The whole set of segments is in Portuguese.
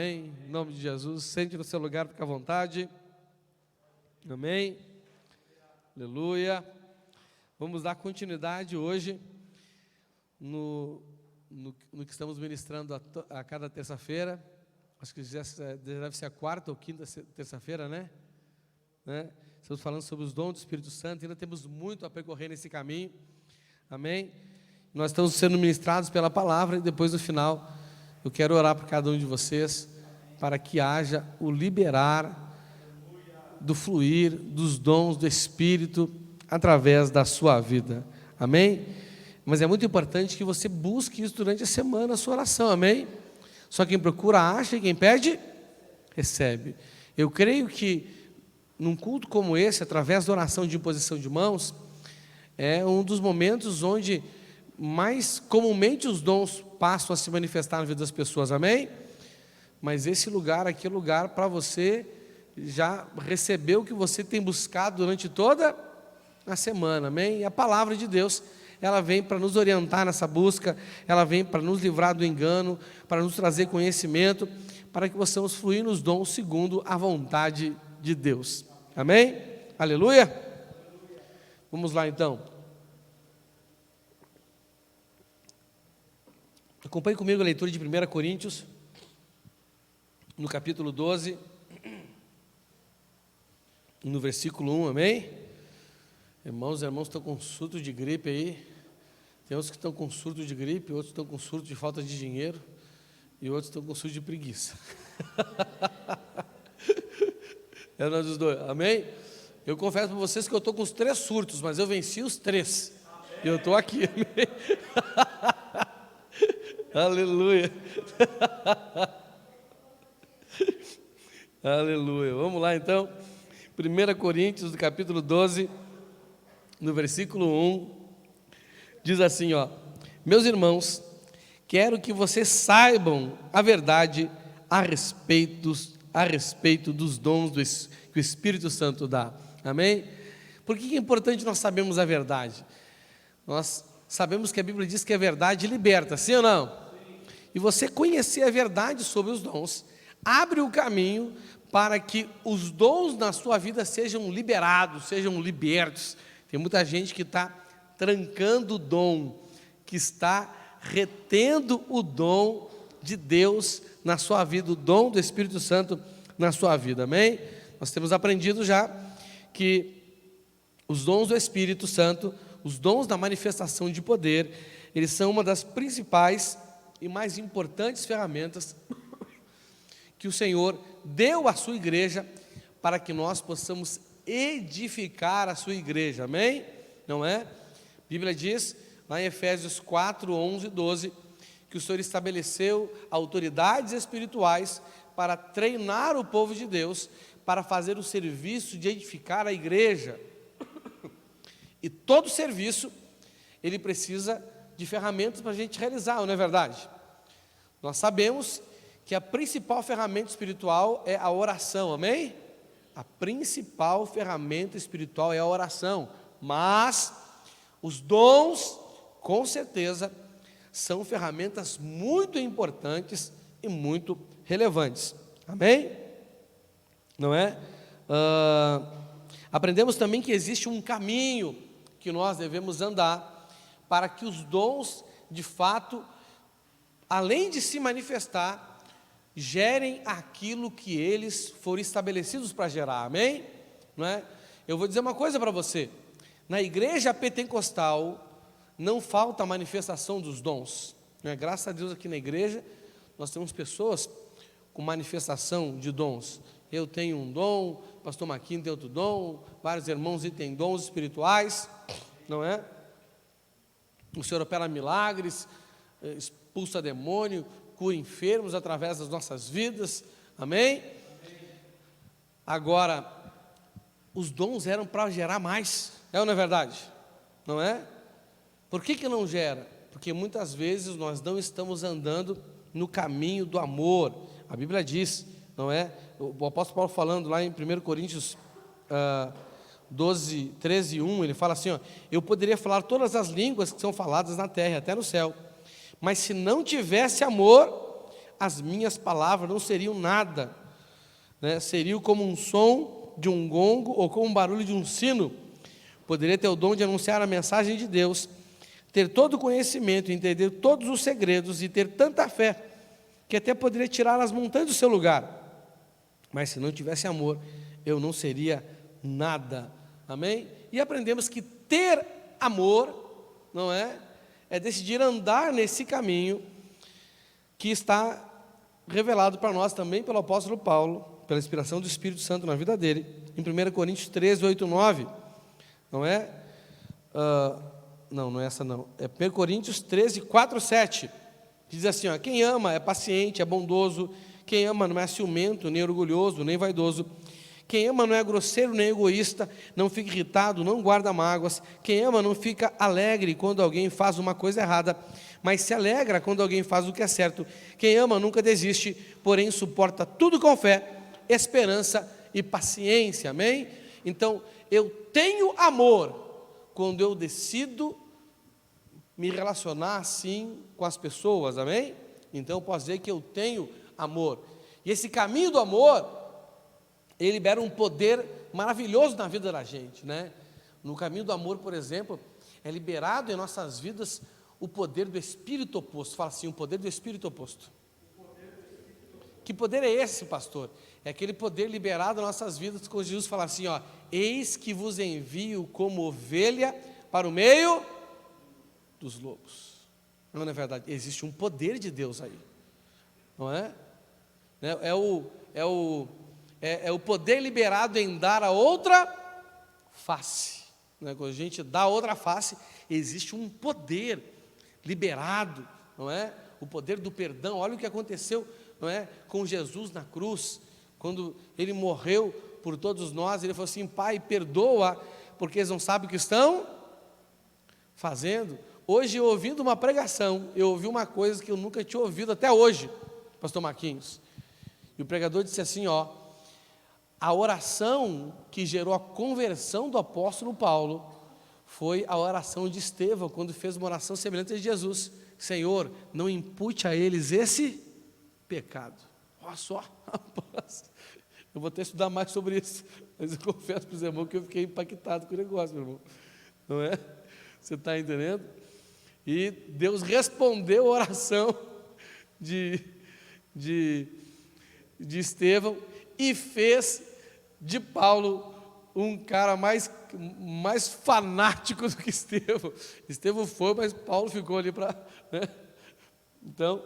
Em nome de Jesus, sente no seu lugar, fica à vontade. Amém. Aleluia. Vamos dar continuidade hoje no que estamos ministrando a cada terça-feira. Acho que já deve ser a quarta ou quinta terça-feira, né? Estamos falando sobre os dons do Espírito Santo. Ainda temos muito a percorrer nesse caminho. Amém. Nós estamos sendo ministrados pela palavra e depois no final eu quero orar por cada um de vocês para que haja o liberar do fluir dos dons do Espírito através da sua vida. Amém? Mas é muito importante que você busque isso durante a semana, a sua oração. Amém? Só quem procura acha e quem pede recebe. Eu creio que num culto como esse, através da oração de imposição de mãos, é um dos momentos onde mais comumente os dons passam a se manifestar na vida das pessoas. Amém? Mas esse lugar aqui é lugar para você já receber o que você tem buscado durante toda a semana. Amém? E a palavra de Deus, ela vem para nos orientar nessa busca, ela vem para nos livrar do engano, para nos trazer conhecimento, para que possamos fluir nos dons segundo a vontade de Deus. Amém? Aleluia? Vamos lá então. Acompanhe comigo a leitura de 1 Coríntios, no capítulo 12, no versículo 1, amém? Irmãos estão com surto de gripe aí. Tem uns que estão com surto de gripe, outros estão com surto de falta de dinheiro, e outros estão com surto de preguiça. É nós os dois, amém? Eu confesso para vocês que eu estou com os 3 surtos, mas eu venci os 3. E eu estou aqui, amém? Aleluia. Aleluia. Vamos lá então. 1 Coríntios, do capítulo 12, no versículo 1, diz assim, ó: meus irmãos, quero que vocês saibam a verdade a respeito dos dons que o Espírito Santo dá. Amém? Por que é importante nós sabermos a verdade? Nós sabemos que a Bíblia diz que a verdade liberta, sim ou não? Sim. E você conhecer a verdade sobre os dons abre o caminho para que os dons na sua vida sejam liberados, sejam libertos. Tem muita gente que está trancando o dom, que está retendo o dom de Deus na sua vida, o dom do Espírito Santo na sua vida, amém? Nós temos aprendido já que os dons do Espírito Santo, os dons da manifestação de poder, eles são uma das principais e mais importantes ferramentas que o Senhor deu à sua igreja para que nós possamos edificar a sua igreja, amém? Não é? A Bíblia diz lá em Efésios 4, 11 e 12, que o Senhor estabeleceu autoridades espirituais para treinar o povo de Deus, para fazer o serviço de edificar a igreja. E todo serviço, ele precisa de ferramentas para a gente realizar, não é verdade? Nós sabemos que a principal ferramenta espiritual é a oração, amém? A principal ferramenta espiritual é a oração, mas os dons, com certeza, são ferramentas muito importantes e muito relevantes, amém? Não é? Aprendemos também que existe um caminho que nós devemos andar para que os dons, de fato, além de se manifestar, gerem aquilo que eles foram estabelecidos para gerar, amém? Não é? Eu vou dizer uma coisa para você: na igreja pentecostal não falta a manifestação dos dons, não é? Graças a Deus aqui na igreja nós temos pessoas com manifestação de dons. Eu tenho um dom, o pastor Maquinho tem outro dom, vários irmãos têm dons espirituais, não é? O Senhor opera milagres, expulsa demônio, cura enfermos através das nossas vidas, amém? Agora, os dons eram para gerar mais, é ou não é verdade? Não é? Por que não gera? Porque muitas vezes nós não estamos andando no caminho do amor. A Bíblia diz, não é? O apóstolo Paulo falando lá em 1 Coríntios 12, 13, 1, ele fala assim, ó: eu poderia falar todas as línguas que são faladas na terra, até no céu, mas se não tivesse amor, as minhas palavras não seriam nada, né? Seriam como um som de um gongo ou como um barulho de um sino. Poderia ter o dom de anunciar a mensagem de Deus, ter todo o conhecimento, entender todos os segredos e ter tanta fé, que até poderia tirar as montanhas do seu lugar. Mas se não tivesse amor, eu não seria nada. Amém? E aprendemos que ter amor, não é? É decidir andar nesse caminho que está revelado para nós também pelo apóstolo Paulo, pela inspiração do Espírito Santo na vida dele, em 1 Coríntios 13, 8, 9, não é? Não é essa não, é 1 Coríntios 13, 4, 7, diz assim, ó, quem ama é paciente, é bondoso, quem ama não é ciumento, nem orgulhoso, nem vaidoso, quem ama não é grosseiro nem egoísta, não fica irritado, não guarda mágoas, quem ama não fica alegre quando alguém faz uma coisa errada, mas se alegra quando alguém faz o que é certo. Quem ama nunca desiste, porém suporta tudo com fé, esperança e paciência, amém? Então, eu tenho amor quando eu decido me relacionar assim com as pessoas, amém? Então, eu posso dizer que eu tenho amor. E esse caminho do amor, ele libera um poder maravilhoso na vida da gente, né? No caminho do amor, por exemplo, é liberado em nossas vidas o poder do Espírito oposto. Fala assim, o poder do Espírito oposto. Que poder é esse, pastor? É aquele poder liberado em nossas vidas, quando Jesus fala assim, ó, eis que vos envio como ovelha para o meio dos lobos. Não é verdade? Existe um poder de Deus aí, não é? É o poder liberado em dar a outra face, né? Quando a gente dá a outra face, existe um poder liberado, não é? O poder do perdão. Olha o que aconteceu, não é? Com Jesus na cruz, quando Ele morreu por todos nós, Ele falou assim, Pai, perdoa, porque eles não sabem o que estão fazendo. Hoje, eu ouvindo uma pregação, eu ouvi uma coisa que eu nunca tinha ouvido até hoje, pastor Marquinhos, e o pregador disse assim, ó, a oração que gerou a conversão do apóstolo Paulo foi a oração de Estevão, quando fez uma oração semelhante a Jesus. Senhor, não impute a eles esse pecado. Olha só, rapaz, eu vou até estudar mais sobre isso, mas eu confesso para os irmãos que eu fiquei impactado com o negócio, meu irmão. Não é? Você está entendendo? E Deus respondeu a oração de Estevão e fez de Paulo um cara mais fanático do que Estevão. Estevão foi, mas Paulo ficou ali para... Né? Então,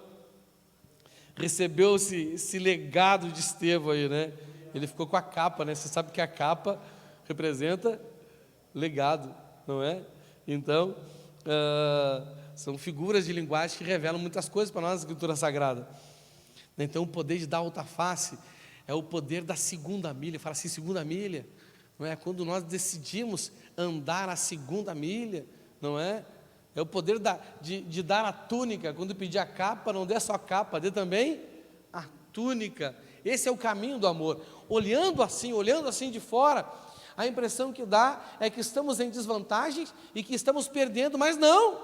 recebeu-se esse legado de Estevão aí, né? Ele ficou com a capa, né? Você sabe que a capa representa legado, não é? Então, são figuras de linguagem que revelam muitas coisas para nós na Escritura Sagrada. Então, o poder de dar outra face é o poder da segunda milha. Fala assim, segunda milha, não é? Quando nós decidimos andar a segunda milha, não é? É o poder de dar a túnica. Quando pedir a capa, não dê só a capa, dê também a túnica. Esse é o caminho do amor. Olhando assim de fora, a impressão que dá é que estamos em desvantagem e que estamos perdendo, mas não.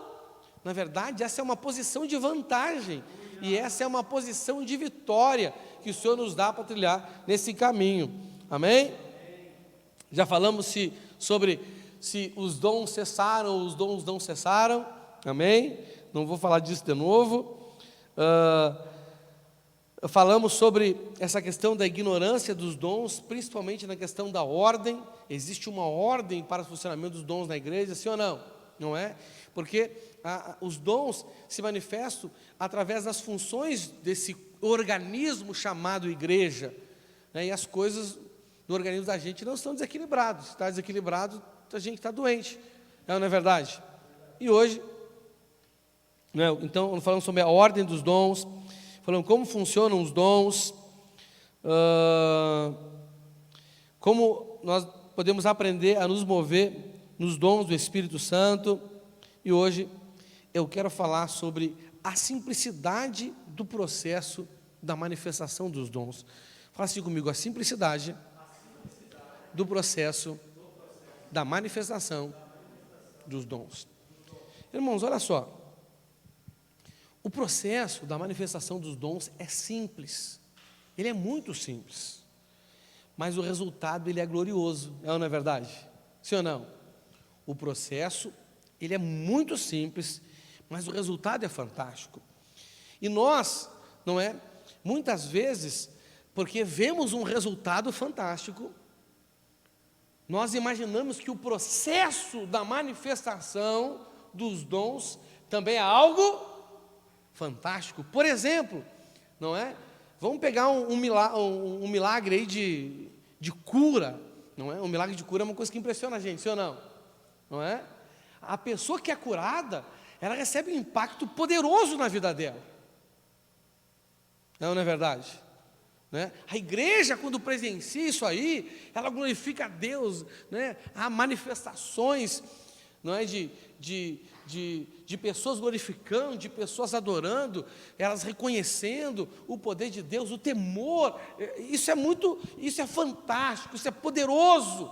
Na verdade, essa é uma posição de vantagem. E essa é uma posição de vitória que o Senhor nos dá para trilhar nesse caminho. Amém? Já falamos sobre se os dons cessaram ou os dons não cessaram. Amém? Não vou falar disso de novo. Falamos sobre essa questão da ignorância dos dons, principalmente na questão da ordem. Existe uma ordem para o funcionamento dos dons na igreja, sim ou não? Não é? Porque os dons se manifestam através das funções desse organismo chamado igreja, né? E as coisas do organismo da gente não estão desequilibradas. Se está desequilibrado, a gente está doente, não é verdade? E hoje, né, então, falamos sobre a ordem dos dons, falamos como funcionam os dons, como nós podemos aprender a nos mover nos dons do Espírito Santo. E hoje eu quero falar sobre a simplicidade do processo da manifestação dos dons. Fala assim comigo, a simplicidade do processo da manifestação dos dons. Irmãos, olha só, O processo da manifestação dos dons é simples, ele é muito simples, mas o resultado ele é glorioso, é ou não é verdade? Sim ou não? O processo ele é muito simples, mas o resultado é fantástico. E nós, não é? Muitas vezes, porque vemos um resultado fantástico, nós imaginamos que o processo da manifestação dos dons também é algo fantástico. Por exemplo, não é? Vamos pegar um milagre aí de cura, não é? Um milagre de cura é uma coisa que impressiona a gente, sim ou não? Não é? A pessoa que é curada, ela recebe um impacto poderoso na vida dela. Não é verdade? Né? A igreja, quando presencia isso aí, ela glorifica a Deus, né? Há manifestações, não é? De pessoas glorificando, de pessoas adorando, elas reconhecendo o poder de Deus, o temor. Isso é fantástico, isso é poderoso,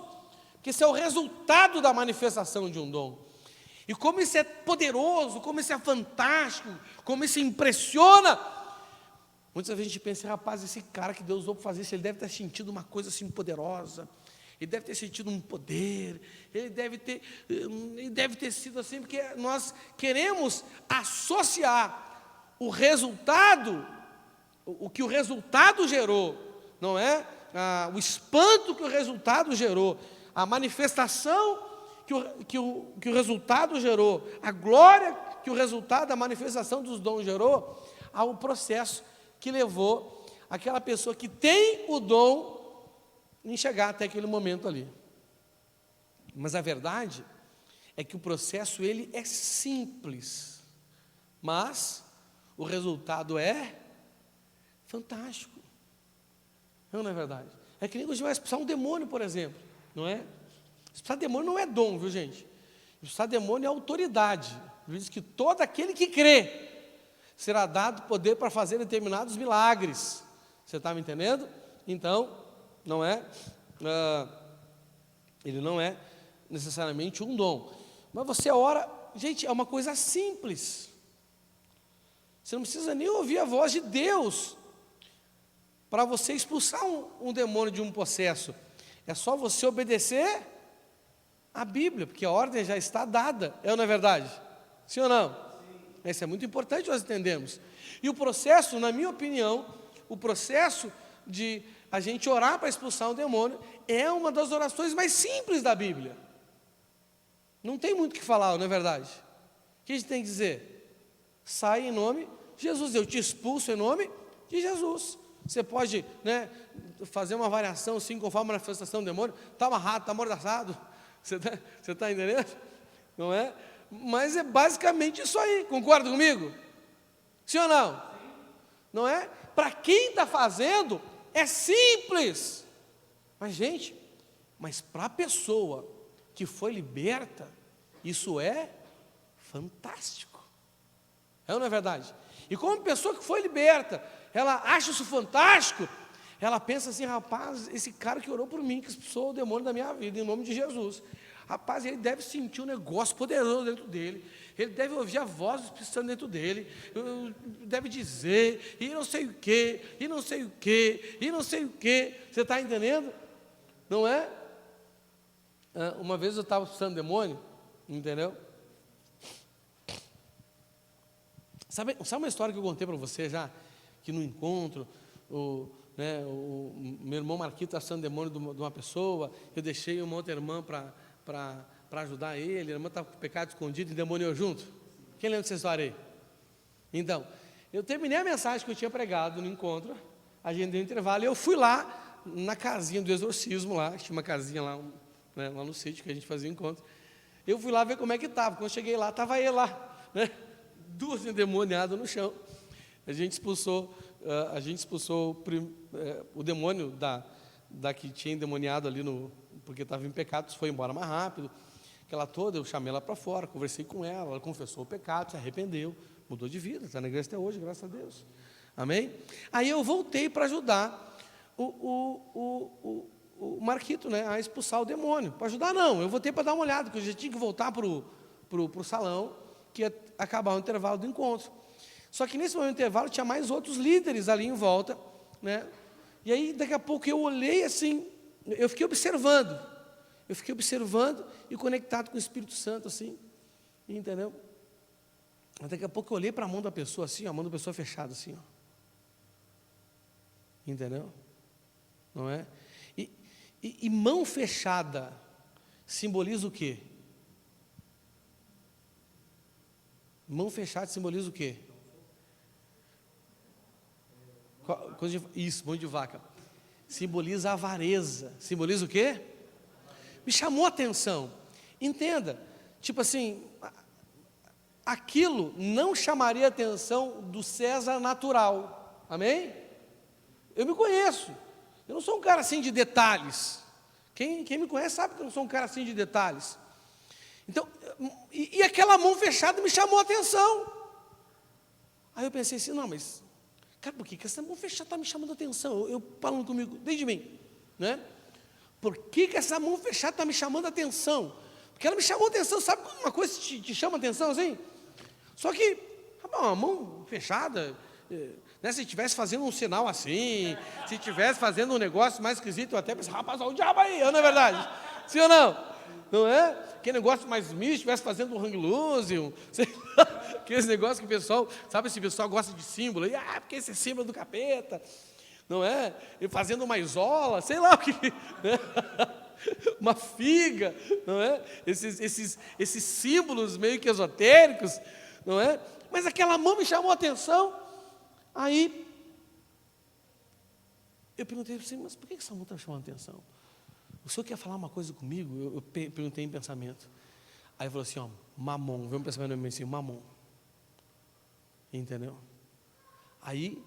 porque isso é o resultado da manifestação de um dom. E como isso é poderoso, como isso é fantástico, como isso impressiona. Muitas vezes a gente pensa, rapaz, esse cara que Deus usou para fazer isso, ele deve ter sentido uma coisa assim poderosa, ele deve ter sentido um poder, ele deve ter sido assim, porque nós queremos associar o resultado, o que o resultado gerou, não é? O espanto que o resultado gerou, a manifestação que o resultado gerou, a glória que o resultado da manifestação dos dons gerou, ao processo que levou aquela pessoa que tem o dom em chegar até aquele momento ali. Mas a verdade é que o processo ele é simples, mas o resultado é fantástico. Não é verdade? É que nem quando a gente vai expulsar um demônio, por exemplo, não é? Expulsar demônio não é dom, viu, gente? Expulsar demônio é autoridade. Diz que todo aquele que crê será dado poder para fazer determinados milagres. Você está me entendendo? Então, não é, ele não é necessariamente um dom. Mas você ora, gente, é uma coisa simples. Você não precisa nem ouvir a voz de Deus para você expulsar um demônio de um possesso. É só você obedecer a Bíblia, porque a ordem já está dada. É ou não é verdade? Sim ou não? Isso é muito importante nós entendermos. E o processo, na minha opinião, o processo de a gente orar para expulsar um demônio é uma das orações mais simples da Bíblia. Não tem muito o que falar, não é verdade? O que a gente tem que dizer? Sai em nome de Jesus, eu te expulso em nome de Jesus. Você pode, né, fazer uma variação assim, conforme a manifestação do demônio, está amarrado, está amordaçado. Você está entendendo? Não é? Mas é basicamente isso aí, concorda comigo? Sim ou não? Não é? Para quem está fazendo, é simples. Mas, gente, para a pessoa que foi liberta, isso é fantástico. É ou não é verdade? E como a pessoa que foi liberta, ela acha isso fantástico, ela pensa assim, rapaz, esse cara que orou por mim, que expulsou o demônio da minha vida, em nome de Jesus. Rapaz, ele deve sentir um negócio poderoso dentro dele, ele deve ouvir a voz do Espírito Santo dentro dele, deve dizer, e não sei o quê, e não sei o quê, e não sei o quê. Você está entendendo? Não é? Uma vez eu estava expulsando demônio, entendeu? Sabe uma história que eu contei para você já? Que no encontro, o meu irmão Marquito está expulsando demônio de uma pessoa, eu deixei uma outra irmã para ajudar ele, a irmã estava com pecado escondido e demoniou junto. Quem lembra dessa história aí? Então, eu terminei a mensagem que eu tinha pregado no encontro, agendei um intervalo, e eu fui lá na casinha do exorcismo lá, tinha uma casinha lá, né, lá no sítio que a gente fazia encontro. Eu fui lá ver como é que estava. Quando eu cheguei lá, estava ele lá, né, duas endemoniadas no chão. A gente expulsou o demônio da que tinha endemoniado ali, porque estava em pecado, foi embora mais rápido. Aquela toda, eu chamei ela para fora, conversei com ela, ela confessou o pecado, se arrependeu, mudou de vida, está na igreja até hoje, graças a Deus. Amém? Aí eu voltei para ajudar o Marquito, né, a expulsar o demônio. Para ajudar não, eu voltei para dar uma olhada, porque eu já tinha que voltar para o salão, que ia acabar o intervalo do encontro. Só que nesse momento do intervalo tinha mais outros líderes ali em volta, né? E aí daqui a pouco eu olhei assim, eu fiquei observando e conectado com o Espírito Santo assim, entendeu? Daqui a pouco eu olhei para a mão da pessoa assim, a mão da pessoa fechada assim, ó. Entendeu? Não é? E mão fechada simboliza o quê? Mão fechada simboliza o quê? Isso, mão de vaca. Simboliza a avareza. Simboliza o quê? Me chamou a atenção. Entenda, tipo assim, aquilo não chamaria a atenção do César natural. Amém? Eu me conheço. Eu não sou um cara assim de detalhes. Quem me conhece sabe que eu não sou um cara assim de detalhes. Então, e aquela mão fechada me chamou a atenção. Aí eu pensei assim, não, mas, cara, por que essa mão fechada está me chamando a atenção? Eu falando comigo, desde mim, né? Por que essa mão fechada está me chamando a atenção? Porque ela me chamou a atenção, sabe quando uma coisa te chama a atenção assim? Só que, uma mão fechada, né, se estivesse fazendo um sinal assim, se estivesse fazendo um negócio mais esquisito, eu até pensava, rapaz, olha o diabo aí, não é verdade? Sim ou não? Não é? Aquele negócio mais místico, estivesse fazendo um hang loose, aqueles negócios que o pessoal, sabe, esse pessoal gosta de símbolo, porque esse é símbolo do capeta, não é? E fazendo uma isola, sei lá o que, né? Uma figa, não é? Esses símbolos meio que esotéricos, não é? Mas aquela mão me chamou a atenção. Aí eu perguntei assim, mas por que essa mão está me chamando a atenção? O senhor quer falar uma coisa comigo? Eu perguntei em pensamento. Aí ele falou assim, ó, mamon, veio um pensamento no meu assim, mamon. Entendeu? Aí,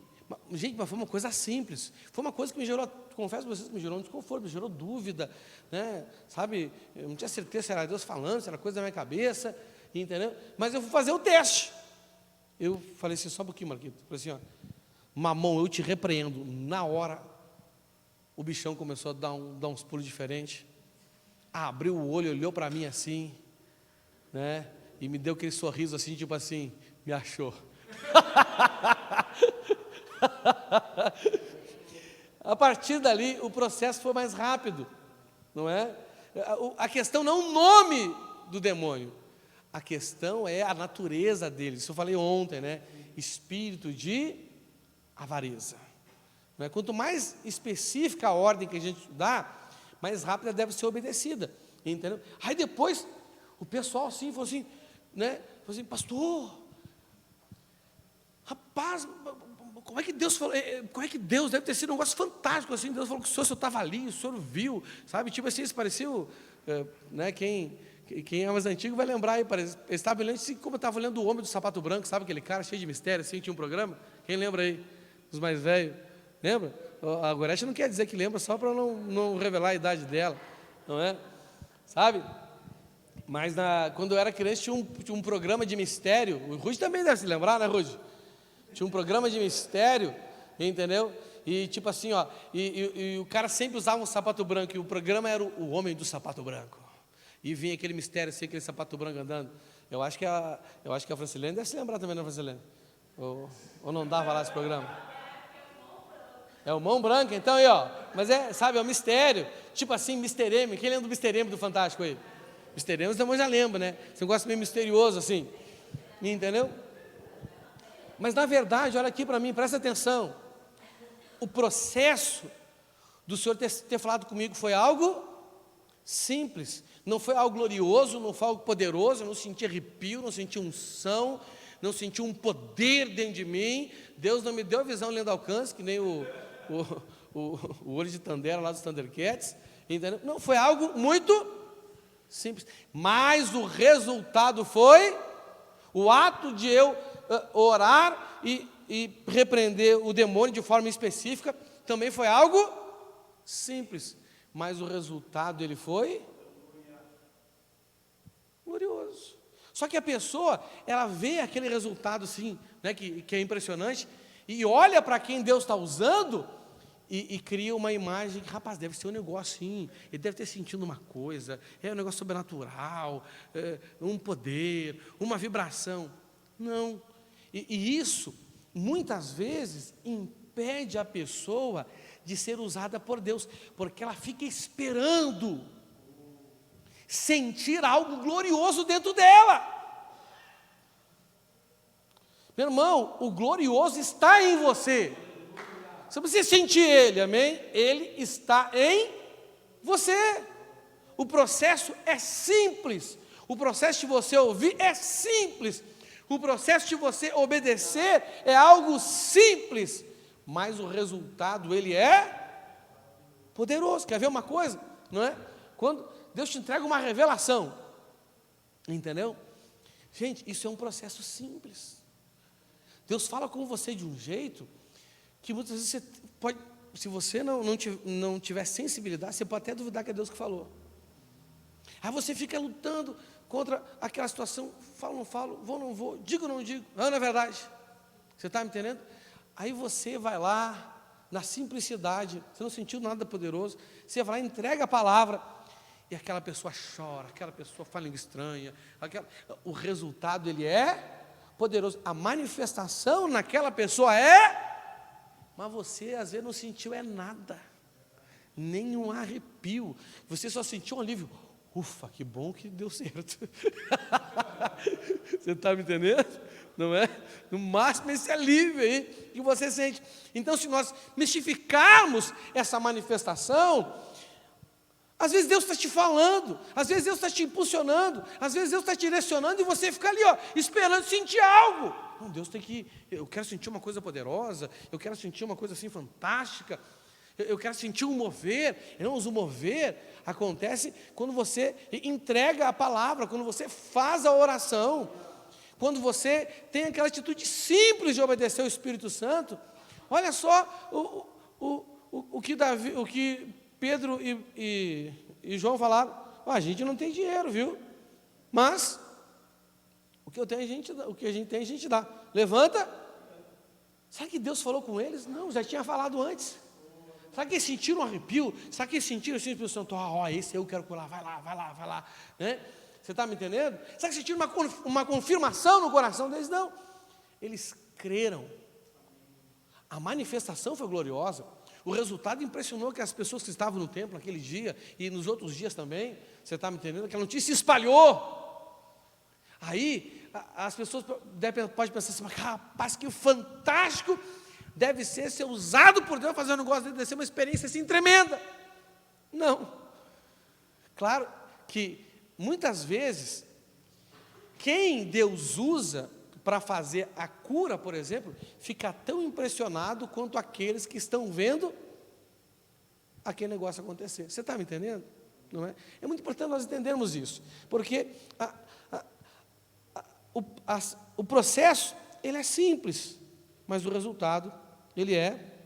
gente, mas foi uma coisa simples. Foi uma coisa que me gerou, confesso para vocês, que me gerou um desconforto, me gerou dúvida, né? Sabe, eu não tinha certeza se era Deus falando, se era coisa da minha cabeça, entendeu? Mas eu fui fazer o teste. Eu falei assim, só um pouquinho, Marquito. Falei assim, ó, mamon, eu te repreendo. Na hora, o bichão começou a dar uns pulos diferentes. Abriu o olho, olhou para mim assim, né? E me deu aquele sorriso assim, tipo assim, me achou. A partir dali, o processo foi mais rápido, não é? A questão não é o nome do demônio, a questão é a natureza dele. Isso eu falei ontem, né? Espírito de avareza. Não é? Quanto mais específica a ordem que a gente dá, mais rápida deve ser obedecida, entendeu? Aí depois, o pessoal assim, falou assim, né? Falou assim, pastor, rapaz, como é que Deus falou? Como é que Deus deve ter sido um negócio fantástico assim? Deus falou que o senhor estava ali, o senhor viu, sabe? Tipo assim, isso pareceu, né? Quem é mais antigo vai lembrar aí, estava olhando assim, como eu estava olhando o homem do sapato branco, sabe aquele cara cheio de mistério, assim, tinha um programa? Quem lembra aí? Os mais velhos, lembra? A Gorete não quer dizer que lembra, só para não revelar a idade dela, não é? Sabe? Mas quando eu era criança tinha um programa de mistério, o Rude também deve se lembrar, né, Rude? Tinha um programa de mistério, entendeu? E tipo assim, ó, e o cara sempre usava um sapato branco, e o programa era o homem do sapato branco. E vinha aquele mistério assim, aquele sapato branco andando. Eu acho que a Francilene deve se lembrar também, não, Francilene? Ou não dava lá esse programa? É o mão branca, então aí, ó. Mas sabe, é um mistério. Tipo assim, Mr. M. Quem lembra do Mr. M do Fantástico aí? Mr. M, os demônios já lembram, né? Você gosta meio misterioso assim. Entendeu? Mas na verdade, olha aqui para mim, presta atenção. O processo do Senhor ter falado comigo foi algo simples. Não foi algo glorioso, não foi algo poderoso. Eu não senti arrepio, não senti unção, não senti um poder dentro de mim. Deus não me deu a visão além do alcance, que nem o olho de Tandera lá dos Thundercats, entendeu? Não, foi algo muito simples. Mas o resultado foi o ato de eu orar e repreender o demônio de forma específica. Também foi algo simples, mas o resultado ele foi glorioso. Só que a pessoa, ela vê aquele resultado assim, né, que é impressionante, e olha para quem Deus está usando e cria uma imagem que, rapaz, deve ser um negócio assim, ele deve ter sentido uma coisa, é um negócio sobrenatural, um poder, uma vibração. Não, E isso, muitas vezes, impede a pessoa de ser usada por Deus, porque ela fica esperando sentir algo glorioso dentro dela. Meu irmão, o glorioso está em você. Você precisa sentir ele, amém? Ele está em você. O processo é simples. O processo de você ouvir é simples. O processo de você obedecer é algo simples. Mas o resultado, ele é poderoso. Quer ver uma coisa? Não é? Quando Deus te entrega uma revelação, entendeu? Gente, isso é um processo simples. Deus fala com você de um jeito que muitas vezes você pode, se você não tiver sensibilidade, você pode até duvidar que é Deus que falou. Aí você fica lutando contra aquela situação, falo, não falo, vou, não vou, digo, não digo, não é verdade. Você está me entendendo? Aí você vai lá, na simplicidade, você não sentiu nada poderoso, você vai lá, entrega a palavra, e aquela pessoa chora, aquela pessoa fala língua estranha, o resultado, ele é poderoso, a manifestação naquela pessoa mas você às vezes não sentiu nada, nem um arrepio, você só sentiu um alívio, ufa, que bom que deu certo. Você está me entendendo? Não é? No máximo esse alívio aí que você sente. Então, se nós mistificarmos essa manifestação, às vezes Deus está te falando, às vezes Deus está te impulsionando, às vezes Deus está te direcionando e você fica ali, esperando sentir algo. Não, Deus tem que, eu quero sentir uma coisa poderosa, eu quero sentir uma coisa assim fantástica, eu quero sentir um mover. Irmãos, o mover acontece quando você entrega a palavra, quando você faz a oração, quando você tem aquela atitude simples de obedecer ao Espírito Santo. Olha só o que Pedro e João falaram: a gente não tem dinheiro, viu? Mas o que a gente tem, a gente dá. Levanta. Será que Deus falou com eles? Não, já tinha falado antes. Será que eles sentiram um arrepio? Será que eles sentiram assim, Espírito Santo? Esse eu quero curar, vai lá. Né? Você está me entendendo? Será que sentiram uma confirmação no coração deles? Não. Eles creram. A manifestação foi gloriosa. O resultado impressionou que as pessoas que estavam no templo naquele dia e nos outros dias também. Você está me entendendo? Aquela notícia se espalhou. Aí as pessoas podem pensar assim: rapaz, que fantástico deve ser usado por Deus fazer um negócio desse, deve ser uma experiência assim tremenda. Não. Claro que muitas vezes quem Deus usa para fazer a cura, por exemplo, fica tão impressionado quanto aqueles que estão vendo aquele negócio acontecer. Você está me entendendo? Não é? É muito importante nós entendermos isso, porque o processo, ele é simples, mas o resultado, ele é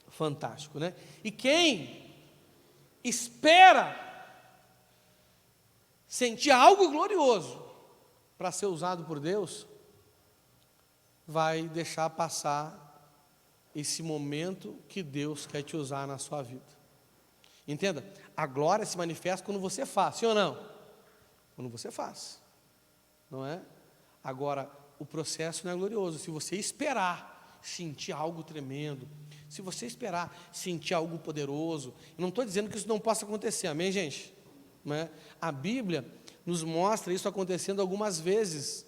fantástico, né? E quem espera sentir algo glorioso para ser usado por Deus, vai deixar passar esse momento que Deus quer te usar na sua vida. Entenda, a glória se manifesta quando você faz, sim ou não? Quando você faz, não é? Agora, o processo não é glorioso. Se você esperar sentir algo tremendo, se você esperar sentir algo poderoso, eu não estou dizendo que isso não possa acontecer, amém, gente? Não é? A Bíblia nos mostra isso acontecendo algumas vezes.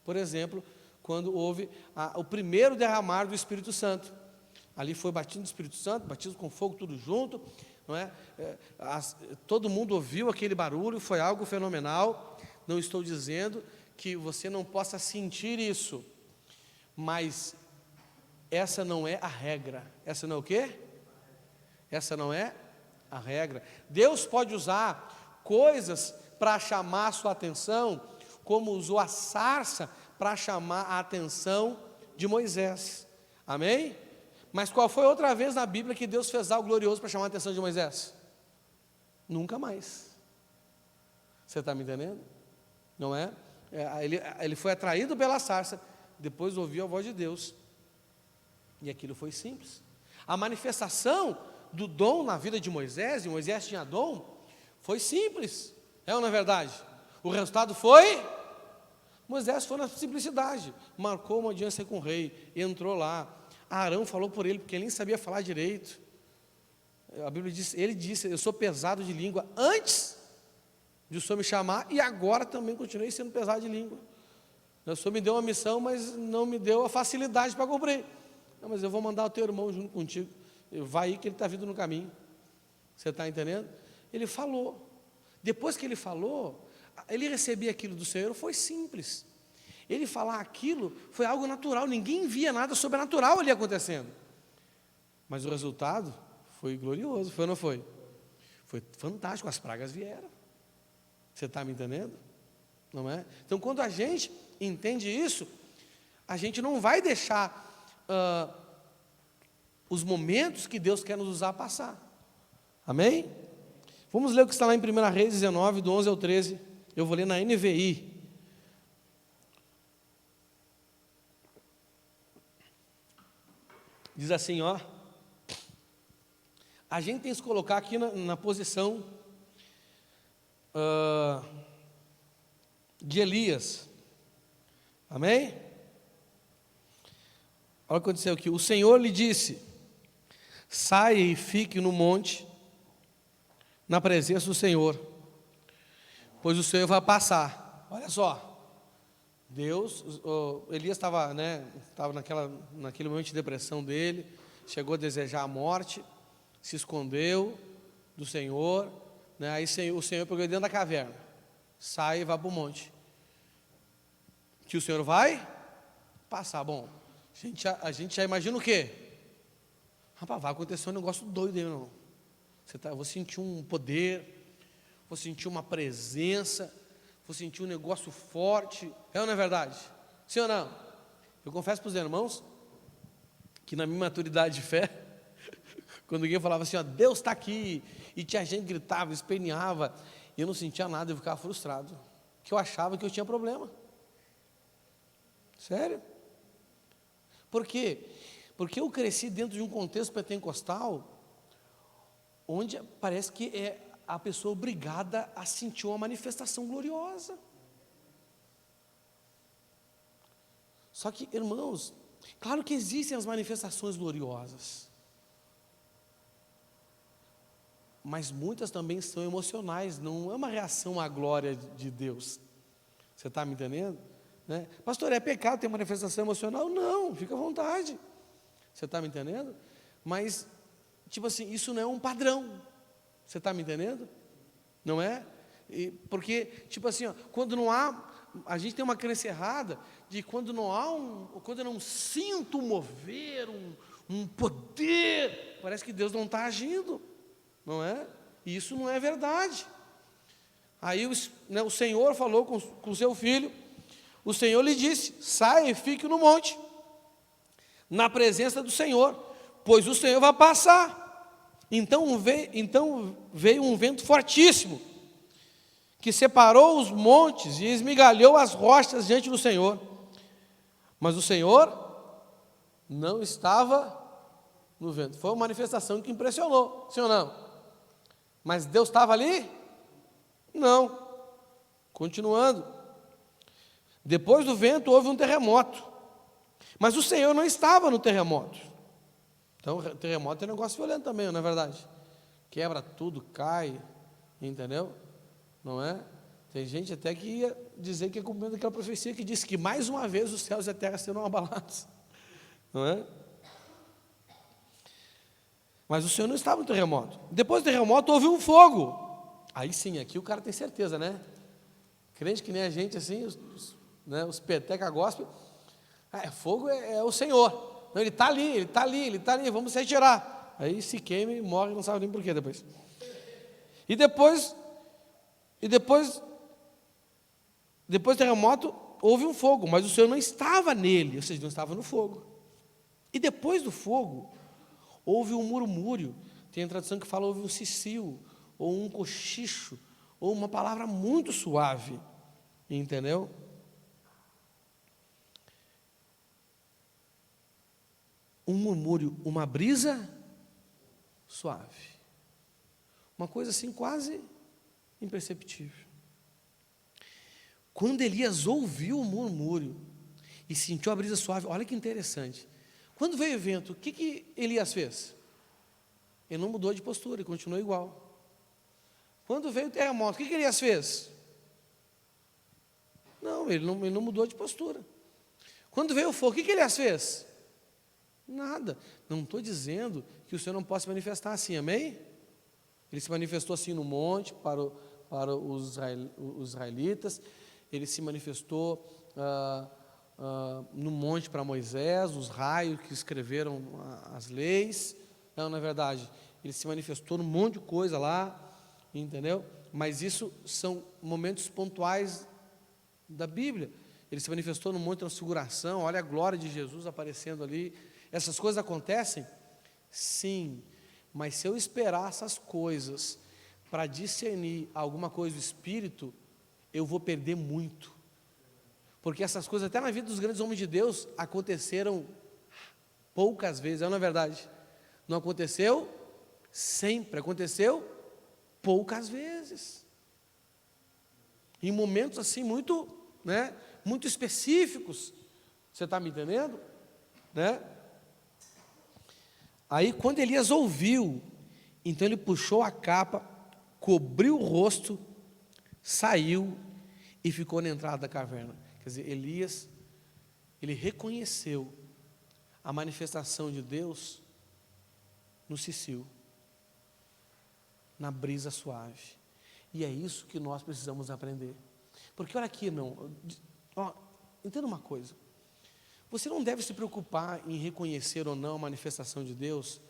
Por exemplo, quando houve o primeiro derramar do Espírito Santo. Ali foi batismo do Espírito Santo, batismo com fogo, tudo junto, não é? Todo mundo ouviu aquele barulho, foi algo fenomenal. Não estou dizendo que você não possa sentir isso, mas essa não é a regra. Essa não é o quê? Essa não é a regra. Deus pode usar coisas para chamar a sua atenção, como usou a sarça para chamar a atenção de Moisés. Amém? Mas qual foi outra vez na Bíblia que Deus fez algo glorioso para chamar a atenção de Moisés? Nunca mais. Você está me entendendo? Não é? Ele foi atraído pela sarça, depois ouviu a voz de Deus, e aquilo foi simples. A manifestação do dom na vida de Moisés, e Moisés tinha dom, foi simples, é ou não é verdade? O resultado foi Moisés foi na simplicidade, marcou uma audiência com o rei, entrou lá. Arão falou por ele, porque ele nem sabia falar direito. A Bíblia diz, ele disse, eu sou pesado de língua antes de o Senhor me chamar, e agora também continuei sendo pesado de língua. O Senhor me deu uma missão, mas não me deu a facilidade para cumprir. Não, mas eu vou mandar o teu irmão junto contigo. Vai aí que ele está vindo no caminho. Você está entendendo? Ele falou. Depois que ele falou, ele recebia aquilo do Senhor, foi simples. Ele falar aquilo foi algo natural, ninguém via nada sobrenatural ali acontecendo. Mas o resultado foi glorioso, foi ou não foi? Foi fantástico, as pragas vieram. Você está me entendendo? Não é? Então, quando a gente entende isso, a gente não vai deixar os momentos que Deus quer nos usar passar. Amém? Vamos ler o que está lá em 1 Reis 19, do 11 ao 13. Eu vou ler na NVI. Diz assim, ó. A gente tem que se colocar aqui na posição de Elias. Amém? Olha o que aconteceu aqui. O Senhor lhe disse: saia e fique no monte, na presença do Senhor, pois o Senhor vai passar. Olha só. Deus, Elias estava naquele momento de depressão dele, chegou a desejar a morte, se escondeu do Senhor, né? Aí o Senhor pegou ele dentro da caverna, sai e vai para o monte, que o Senhor vai passar. Bom, a gente já imagina o quê? Rapaz, vai acontecer um negócio doido aí, não? Vou sentir um poder, vou sentir uma presença, vou sentir um negócio forte. É ou não é verdade? Sim ou não? Eu confesso para os irmãos que na minha maturidade de fé, quando alguém falava assim, ó, Deus está aqui, e tinha gente que gritava, esperneava, e eu não sentia nada, eu ficava frustrado, porque eu achava que eu tinha problema. Sério? Por quê? Porque eu cresci dentro de um contexto pentecostal, onde parece que é a pessoa obrigada a sentir uma manifestação gloriosa. Só que, irmãos, claro que existem as manifestações gloriosas, mas muitas também são emocionais, não é uma reação à glória de Deus. Você está me entendendo? Né? Pastor, é pecado ter manifestação emocional? Não, fica à vontade. Você está me entendendo? Mas, tipo assim, isso não é um padrão. Você está me entendendo? Não é? Porque, tipo assim, ó, quando não há, a gente tem uma crença errada de quando não há quando eu não sinto mover, um poder, parece que Deus não está agindo, não é? E isso não é verdade. Aí o Senhor falou com o seu filho, o Senhor lhe disse: saia e fique no monte, na presença do Senhor, pois o Senhor vai passar. Então veio um vento fortíssimo, que separou os montes e esmigalhou as rochas diante do Senhor. Mas o Senhor não estava no vento. Foi uma manifestação que impressionou, sim ou não? Mas Deus estava ali? Não. Continuando. Depois do vento houve um terremoto, mas o Senhor não estava no terremoto. Então, terremoto é um negócio violento também, não é verdade? Quebra tudo, cai, entendeu? Não é? Tem gente até que ia dizer que é cumprindo aquela profecia que disse que mais uma vez os céus e a terra serão abalados, não é? Mas o Senhor não estava no terremoto. Depois do terremoto houve um fogo. Aí sim, aqui o cara tem certeza, né? Crente que nem a gente assim, os peteca gospel, fogo é o Senhor. Não, ele está ali, vamos se retirar. Aí se queima e morre, não sabe nem porquê depois. E depois do terremoto, houve um fogo, mas o Senhor não estava nele, ou seja, não estava no fogo. E depois do fogo, houve um murmúrio. Tem a tradução que fala, houve um cicio, ou um cochicho, ou uma palavra muito suave, entendeu? Um murmúrio, uma brisa suave. Uma coisa assim quase imperceptível. Quando Elias ouviu o murmúrio e sentiu a brisa suave, olha que interessante. Quando veio o vento, o que Elias fez? Ele não mudou de postura, ele continuou igual. Quando veio o terremoto, o que Elias fez? Não, ele não mudou de postura. Quando veio o fogo, o que Elias fez? Nada. Não estou dizendo que o Senhor não possa se manifestar assim, amém? Ele se manifestou assim no monte para os israelitas, ele se manifestou no monte para Moisés, os raios que escreveram as leis. Não é verdade? Ele se manifestou num monte de coisa lá, entendeu? Mas isso são momentos pontuais da Bíblia. Ele se manifestou no monte de transfiguração, olha a glória de Jesus aparecendo ali. Essas coisas acontecem? Sim, mas se eu esperar essas coisas para discernir alguma coisa do Espírito, eu vou perder muito. Porque essas coisas, até na vida dos grandes homens de Deus, aconteceram poucas vezes, não é verdade? Não aconteceu sempre, aconteceu poucas vezes. Em momentos assim muito específicos. Você está me entendendo? Né? Aí quando Elias ouviu, então ele puxou a capa, cobriu o rosto, saiu e ficou na entrada da caverna. Quer dizer, Elias, ele reconheceu a manifestação de Deus no cicio, na brisa suave. E é isso que nós precisamos aprender. Porque olha aqui, entenda uma coisa. Você não deve se preocupar em reconhecer ou não a manifestação de Deus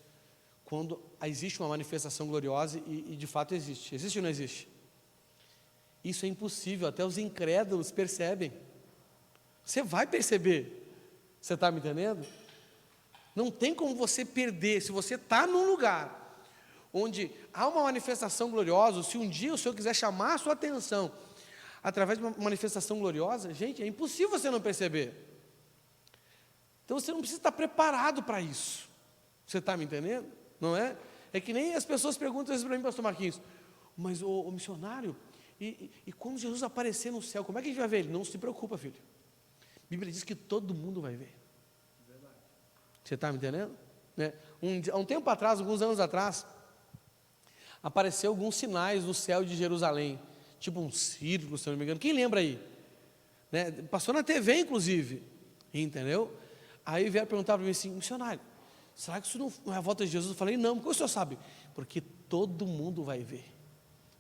quando existe uma manifestação gloriosa e de fato existe. Existe ou não existe? Isso é impossível, até os incrédulos percebem. Você vai perceber. Você está me entendendo? Não tem como você perder. Se você está num lugar onde há uma manifestação gloriosa, se um dia o Senhor quiser chamar a sua atenção através de uma manifestação gloriosa, gente, é impossível você não perceber. Então você não precisa estar preparado para isso. Você está me entendendo? Não é? É que nem as pessoas perguntam às vezes para mim, pastor Marquinhos, mas o missionário, e quando Jesus aparecer no céu, como é que a gente vai ver ele? Não se preocupa, filho. A Bíblia diz que todo mundo vai ver. Você está me entendendo? Né? Um tempo atrás, alguns anos atrás, apareceu alguns sinais no céu de Jerusalém, tipo um círculo, se eu não me engano. Quem lembra aí? Né? Passou na TV, inclusive. Entendeu? Aí vieram perguntar para mim assim, missionário, será que isso não é a volta de Jesus? Eu falei, não, porque o senhor sabe? Porque todo mundo vai ver.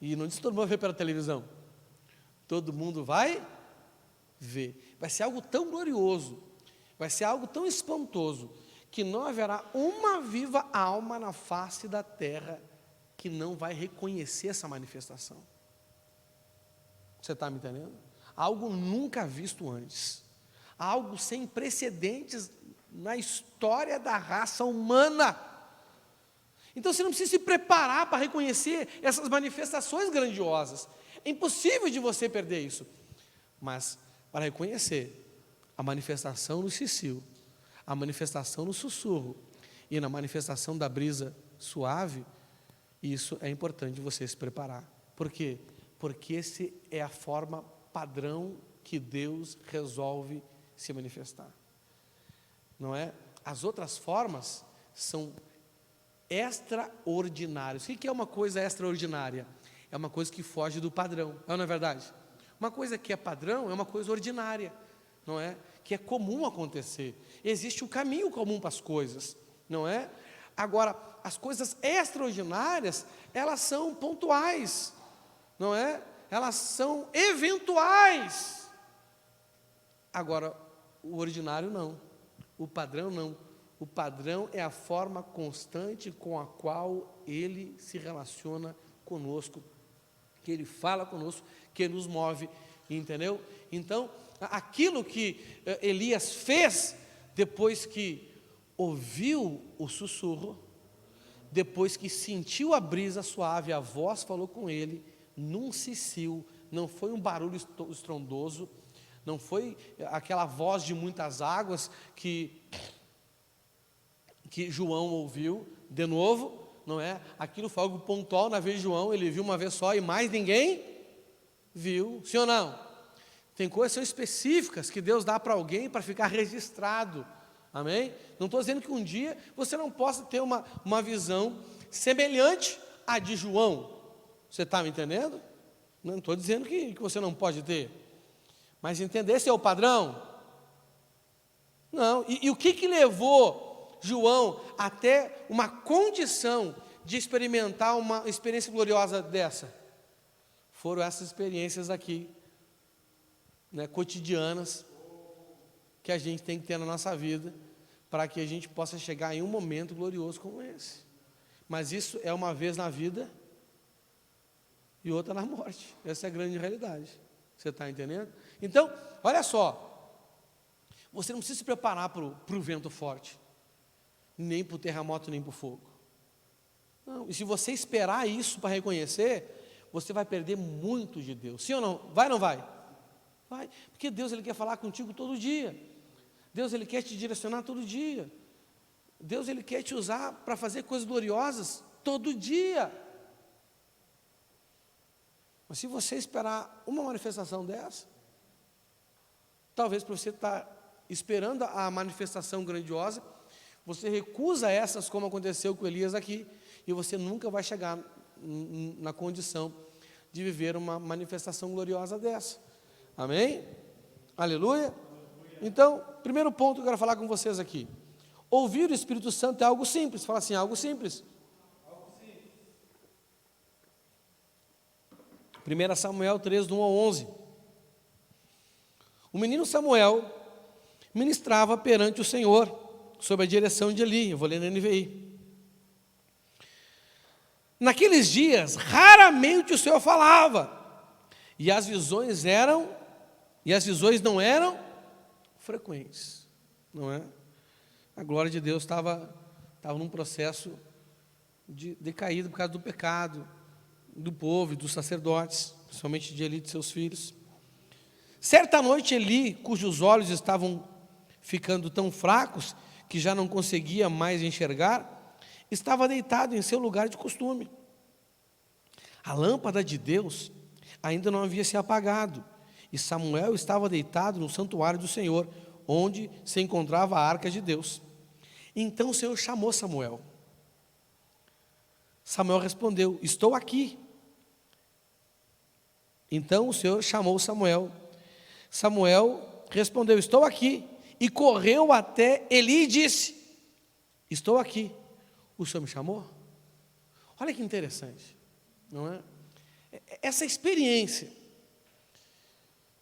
E não disse todo mundo vai ver pela televisão. Todo mundo vai ver. Vai ser algo tão glorioso, vai ser algo tão espantoso, que não haverá uma viva alma na face da terra que não vai reconhecer essa manifestação. Você está me entendendo? Algo nunca visto antes. Algo sem precedentes na história da raça humana. Então você não precisa se preparar para reconhecer essas manifestações grandiosas. É impossível de você perder isso. Mas para reconhecer a manifestação no cicio, a manifestação no sussurro e na manifestação da brisa suave, isso é importante você se preparar. Por quê? Porque essa é a forma padrão que Deus resolve se manifestar. Não é? As outras formas são extraordinárias. O que é uma coisa extraordinária? É uma coisa que foge do padrão, não é verdade? Uma coisa que é padrão é uma coisa ordinária, não é? Que é comum acontecer. Existe um caminho comum para as coisas, não é? Agora, as coisas extraordinárias, elas são pontuais, não é? Elas são eventuais. Agora, o ordinário não, o padrão não. O padrão é a forma constante com a qual Ele se relaciona conosco, que Ele fala conosco, que Ele nos move, entendeu? Então, aquilo que Elias fez, depois que ouviu o sussurro, depois que sentiu a brisa suave, a voz falou com ele, num cicio, não foi um barulho estrondoso, não foi aquela voz de muitas águas que João ouviu, de novo, não é? Aquilo foi algo pontual na vez de João, ele viu uma vez só e mais ninguém viu, sim ou não? Tem coisas que são específicas que Deus dá para alguém para ficar registrado. Amém? Não estou dizendo que um dia você não possa ter uma visão semelhante à de João. Você está me entendendo? Não estou dizendo que você não pode ter. Mas entender, esse é o padrão? Não. E o que levou João até uma condição de experimentar uma experiência gloriosa dessa? Foram essas experiências aqui, né, cotidianas, que a gente tem que ter na nossa vida, para que a gente possa chegar em um momento glorioso como esse. Mas isso é uma vez na vida e outra na morte. Essa é a grande realidade. Você está entendendo? Então, olha só, você não precisa se preparar para o vento forte, nem para o terremoto, nem para o fogo. Não. E se você esperar isso para reconhecer, você vai perder muito de Deus. Sim ou não? Vai ou não vai? Vai. Porque Deus, Ele quer falar contigo todo dia. Deus, Ele quer te direcionar todo dia. Deus, Ele quer te usar para fazer coisas gloriosas todo dia. Mas se você esperar uma manifestação dessa, talvez para você estar esperando a manifestação grandiosa, você recusa essas, como aconteceu com Elias aqui, e você nunca vai chegar na condição de viver uma manifestação gloriosa dessa. Amém? Aleluia? Então, primeiro ponto que eu quero falar com vocês aqui. Ouvir o Espírito Santo é algo simples. Fala assim, algo simples. 1 Samuel 3, do 1 ao 11. O menino Samuel ministrava perante o Senhor, sob a direção de Eli. Eu vou ler na NVI. Naqueles dias, raramente o Senhor falava, e as visões não eram frequentes, não é? A glória de Deus estava num processo de decaído por causa do pecado do povo e dos sacerdotes, principalmente de Eli e de seus filhos. Certa noite, Eli, cujos olhos estavam ficando tão fracos que já não conseguia mais enxergar, estava deitado em seu lugar de costume. A lâmpada de Deus ainda não havia se apagado, e Samuel estava deitado no santuário do Senhor, onde se encontrava a arca de Deus. Então o Senhor chamou Samuel. Samuel respondeu, estou aqui. Então o Senhor chamou Samuel. Samuel respondeu, estou aqui. E correu até Eli e disse, estou aqui. O Senhor me chamou? Olha que interessante, não é? Essa experiência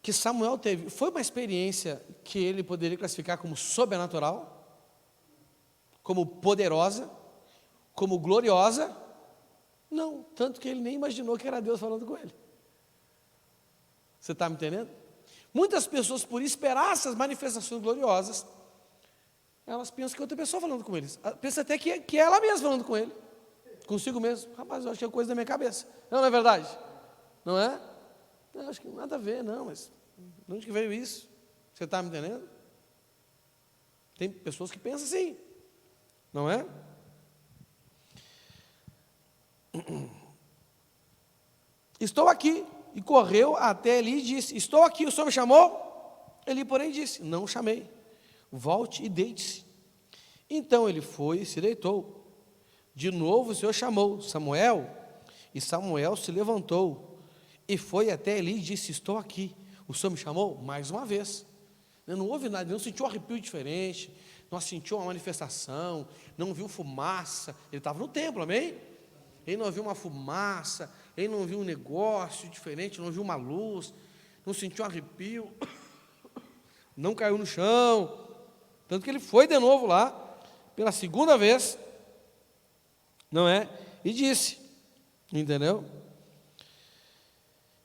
que Samuel teve, foi uma experiência que ele poderia classificar como sobrenatural, como poderosa, como gloriosa? Não, tanto que ele nem imaginou que era Deus falando com ele. Você está me entendendo? Muitas pessoas, por esperar essas manifestações gloriosas, elas pensam que é outra pessoa falando com eles. Pensa até que é ela mesma falando com ele, consigo mesmo. Rapaz, eu acho que é coisa da minha cabeça. Não é verdade? Não é? Eu acho que nada a ver, não, mas de onde que veio isso? Você está me entendendo? Tem pessoas que pensam assim, não é? Estou aqui. E correu até Eli e disse, estou aqui, o Senhor me chamou? Eli, porém, disse, não o chamei, volte e deite-se. Então ele foi e se deitou. De novo o Senhor chamou, Samuel, e Samuel se levantou, e foi até Eli e disse, estou aqui, o Senhor me chamou? Mais uma vez. Não houve nada, não sentiu um arrepio diferente, não sentiu uma manifestação, não viu fumaça, ele estava no templo, amém? Ele não viu uma fumaça, ele não viu um negócio diferente, não viu uma luz, não sentiu um arrepio, não caiu no chão. Tanto que ele foi de novo lá, pela segunda vez, não é? E disse, entendeu?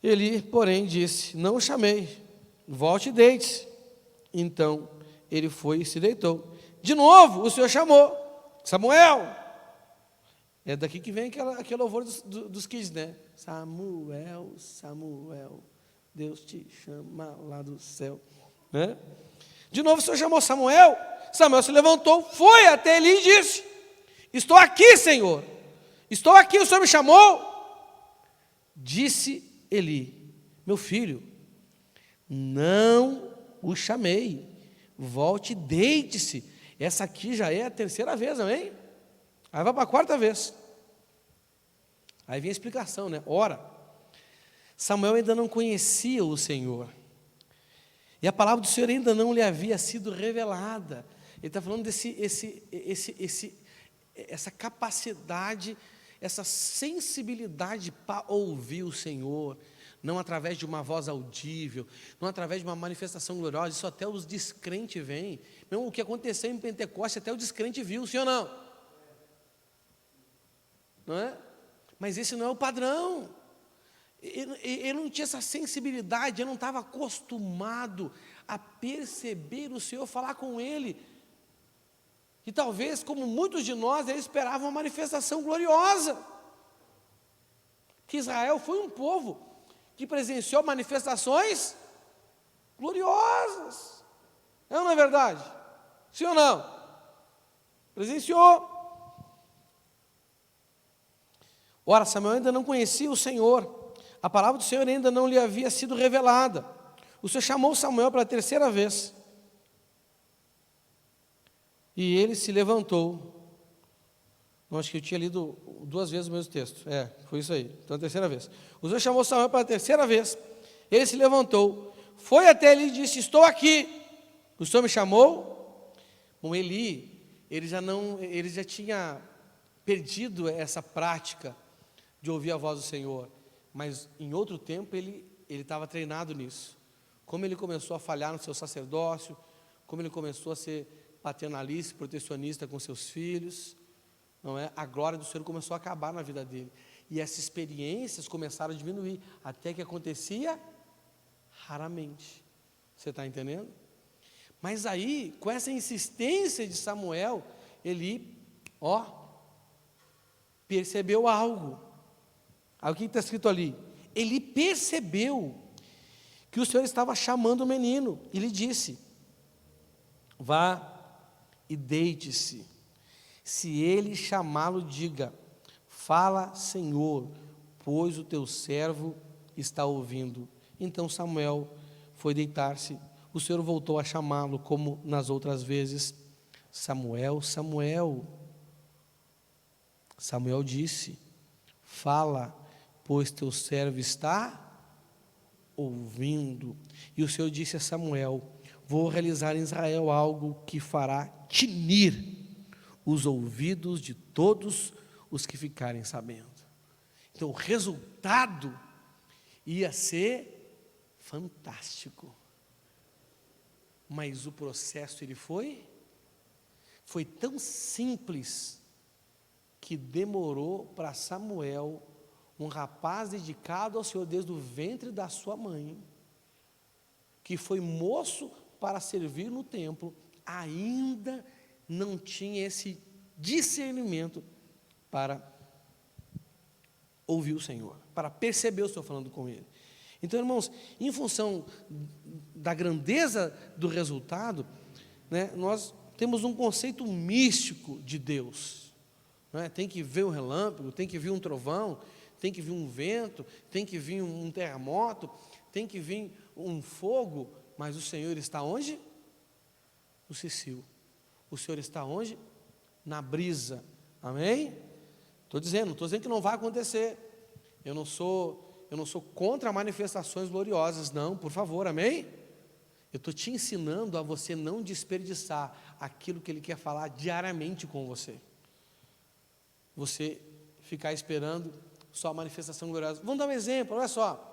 Ele, porém, disse, não o chamei, volte e deite-se. Então, ele foi e se deitou. De novo, o Senhor chamou, Samuel. É daqui que vem aquele louvor dos kids, né? Samuel, Samuel, Deus te chama lá do céu. Né? De novo o Senhor chamou Samuel. Samuel se levantou, foi até Eli e disse, estou aqui, Senhor. Estou aqui, o Senhor me chamou. Disse Eli, meu filho, não o chamei. Volte e deite-se. Essa aqui já é a terceira vez, amém? Aí vai para a quarta vez. Aí vem a explicação, né? Ora, Samuel ainda não conhecia o Senhor. E a palavra do Senhor ainda não lhe havia sido revelada. Ele está falando essa capacidade, essa sensibilidade para ouvir o Senhor, não através de uma voz audível, não através de uma manifestação gloriosa. Isso até os descrentes veem. Mesmo o que aconteceu em Pentecostes, até o descrente viu, sim ou não? Não é? Mas esse não é o padrão. Ele não tinha essa sensibilidade, ele não estava acostumado a perceber o Senhor, falar com ele. E talvez, como muitos de nós, ele esperava uma manifestação gloriosa. Que Israel foi um povo que presenciou manifestações gloriosas. Não é verdade? Sim ou não? Presenciou. Ora, Samuel ainda não conhecia o Senhor. A palavra do Senhor ainda não lhe havia sido revelada. O Senhor chamou Samuel pela terceira vez. E ele se levantou. Não, acho que eu tinha lido 2 vezes o mesmo texto. Foi isso aí. Então, a terceira vez. O Senhor chamou Samuel pela terceira vez. Ele se levantou, foi até ele e disse: estou aqui. O Senhor me chamou. Bom, Eli, ele já tinha perdido essa prática de ouvir a voz do Senhor. Mas em outro tempo ele estava treinado nisso. Como ele começou a falhar no seu sacerdócio, como ele começou a ser paternalista, protecionista com seus filhos, não é? A glória do Senhor começou a acabar na vida dele. E essas experiências começaram a diminuir, até que acontecia raramente. Você está entendendo? Mas aí, com essa insistência de Samuel, ele, percebeu algo. Aí o que está escrito ali? Ele percebeu que o Senhor estava chamando o menino. E lhe disse: vá e deite-se. Se ele chamá-lo, diga: fala, Senhor, pois o teu servo está ouvindo. Então Samuel foi deitar-se. O Senhor voltou a chamá-lo como nas outras vezes: Samuel, Samuel. Samuel disse: fala, pois teu servo está ouvindo. E o Senhor disse a Samuel: vou realizar em Israel algo que fará tinir os ouvidos de todos os que ficarem sabendo. Então o resultado ia ser fantástico. Mas o processo foi tão simples que demorou para Samuel, um rapaz dedicado ao Senhor desde o ventre da sua mãe, que foi moço para servir no templo, ainda não tinha esse discernimento para ouvir o Senhor, para perceber o Senhor falando com ele. Então, irmãos, em função da grandeza do resultado, né, nós temos um conceito místico de Deus. Né? Tem que vir um relâmpago, tem que vir um trovão, tem que vir um vento, tem que vir um terremoto, tem que vir um fogo, mas o Senhor está onde? No cicil. O Senhor está onde? Na brisa. Amém? Não estou dizendo que não vai acontecer. Eu não sou contra manifestações gloriosas, não, por favor, amém? Eu estou te ensinando a você não desperdiçar aquilo que Ele quer falar diariamente com você. Você ficar esperando só a manifestação gloriosa. Vamos dar um exemplo, olha só.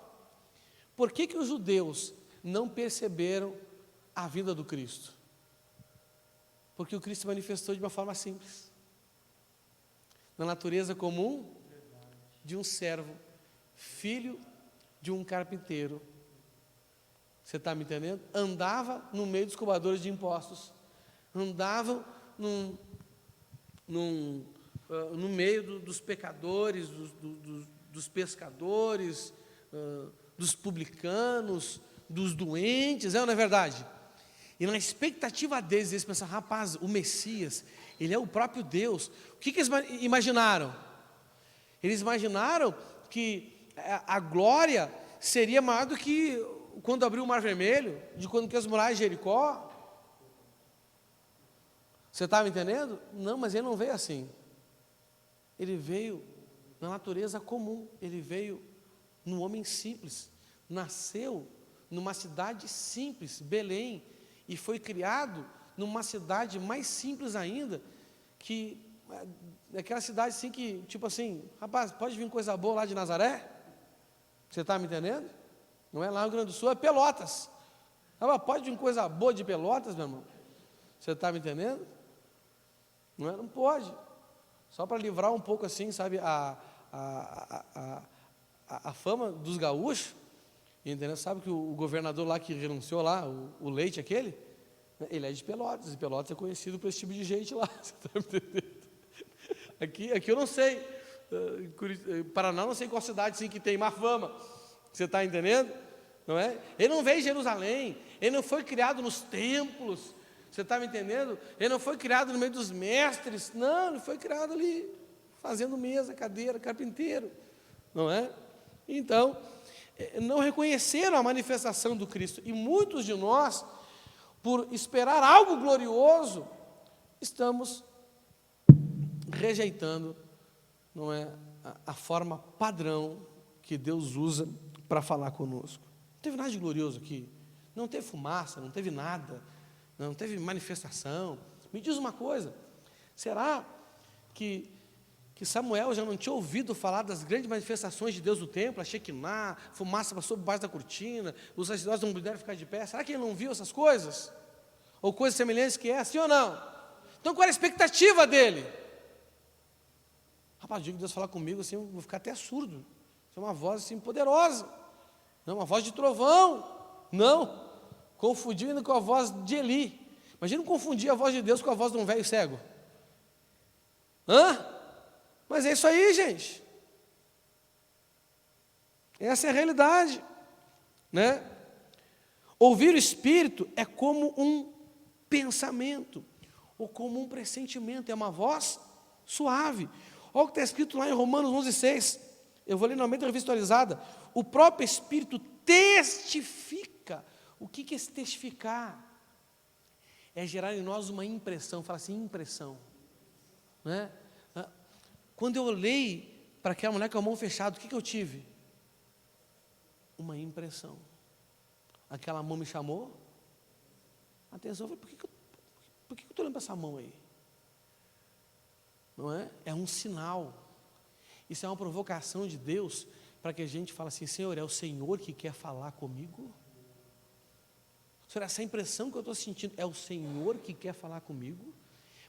Por que os judeus não perceberam a vinda do Cristo? Porque o Cristo se manifestou de uma forma simples. Na natureza comum de um servo, filho de um carpinteiro. Você está me entendendo? Andava no meio dos cobradores de impostos. Andava no meio dos pecadores, dos pescadores, dos publicanos, dos doentes, não é verdade? E na expectativa deles, eles pensaram: rapaz, o Messias, ele é o próprio Deus. O que eles imaginaram? Eles imaginaram que a glória seria maior do que quando abriu o Mar Vermelho, de quando que as muralhas de Jericó. Você está me entendendo? Não, mas ele não veio assim. Ele veio na natureza comum, ele veio no homem simples, nasceu numa cidade simples, Belém, e foi criado numa cidade mais simples ainda, que aquela cidade assim que, tipo assim, rapaz, pode vir coisa boa lá de Nazaré? Você está me entendendo? Não é lá no Rio Grande do Sul, é Pelotas. Rapaz, pode vir coisa boa de Pelotas, meu irmão? Você está me entendendo? Não é? Não pode. Só para livrar um pouco assim, sabe, a fama dos gaúchos, entendeu? Sabe que o governador lá que renunciou lá, o Leite aquele, ele é de Pelotas, e Pelotas é conhecido por esse tipo de gente lá. Você está me entendendo? Aqui eu não sei, Paraná, não sei qual cidade sim, que tem má fama, você está entendendo? Não é? Ele não veio em Jerusalém, ele não foi criado nos templos, você está me entendendo? Ele não foi criado no meio dos mestres, não, ele foi criado ali, fazendo mesa, cadeira, carpinteiro, não é? Então, não reconheceram a manifestação do Cristo, e muitos de nós, por esperar algo glorioso, estamos rejeitando, não é, a forma padrão que Deus usa para falar conosco. Não teve nada de glorioso aqui, não teve fumaça, não teve nada, não teve manifestação. Me diz uma coisa, será que Samuel já não tinha ouvido falar das grandes manifestações de Deus no templo, a Shekinah, fumaça passou por baixo da cortina, os sacerdotes não puderam ficar de pé? Será que ele não viu essas coisas? Ou coisas semelhantes que sim ou não? Então qual era a expectativa dele? Rapaz, digo que Deus falar comigo assim, eu vou ficar até surdo. Isso é uma voz assim poderosa, não, uma voz de trovão, não, confundindo com a voz de Eli. Imagina confundir a voz de Deus com a voz de um velho cego. Mas é isso aí, gente. Essa é a realidade, né? Ouvir o Espírito é como um pensamento, ou como um pressentimento, é uma voz suave. Olha o que está escrito lá em Romanos 11:6. Eu vou ler na mente revista atualizada. O próprio Espírito testifica. O que é esse testificar? É gerar em nós uma impressão. Fala assim, impressão, né? Quando eu olhei para aquela mulher com a mão fechada, o que eu tive? Uma impressão. Aquela mão me chamou atenção. Eu falei, por que eu estou olhando para essa mão aí? Não é? É um sinal. Isso é uma provocação de Deus para que a gente fale assim, Senhor, é o Senhor que quer falar comigo? Senhor, essa impressão que eu estou sentindo, é o Senhor que quer falar comigo?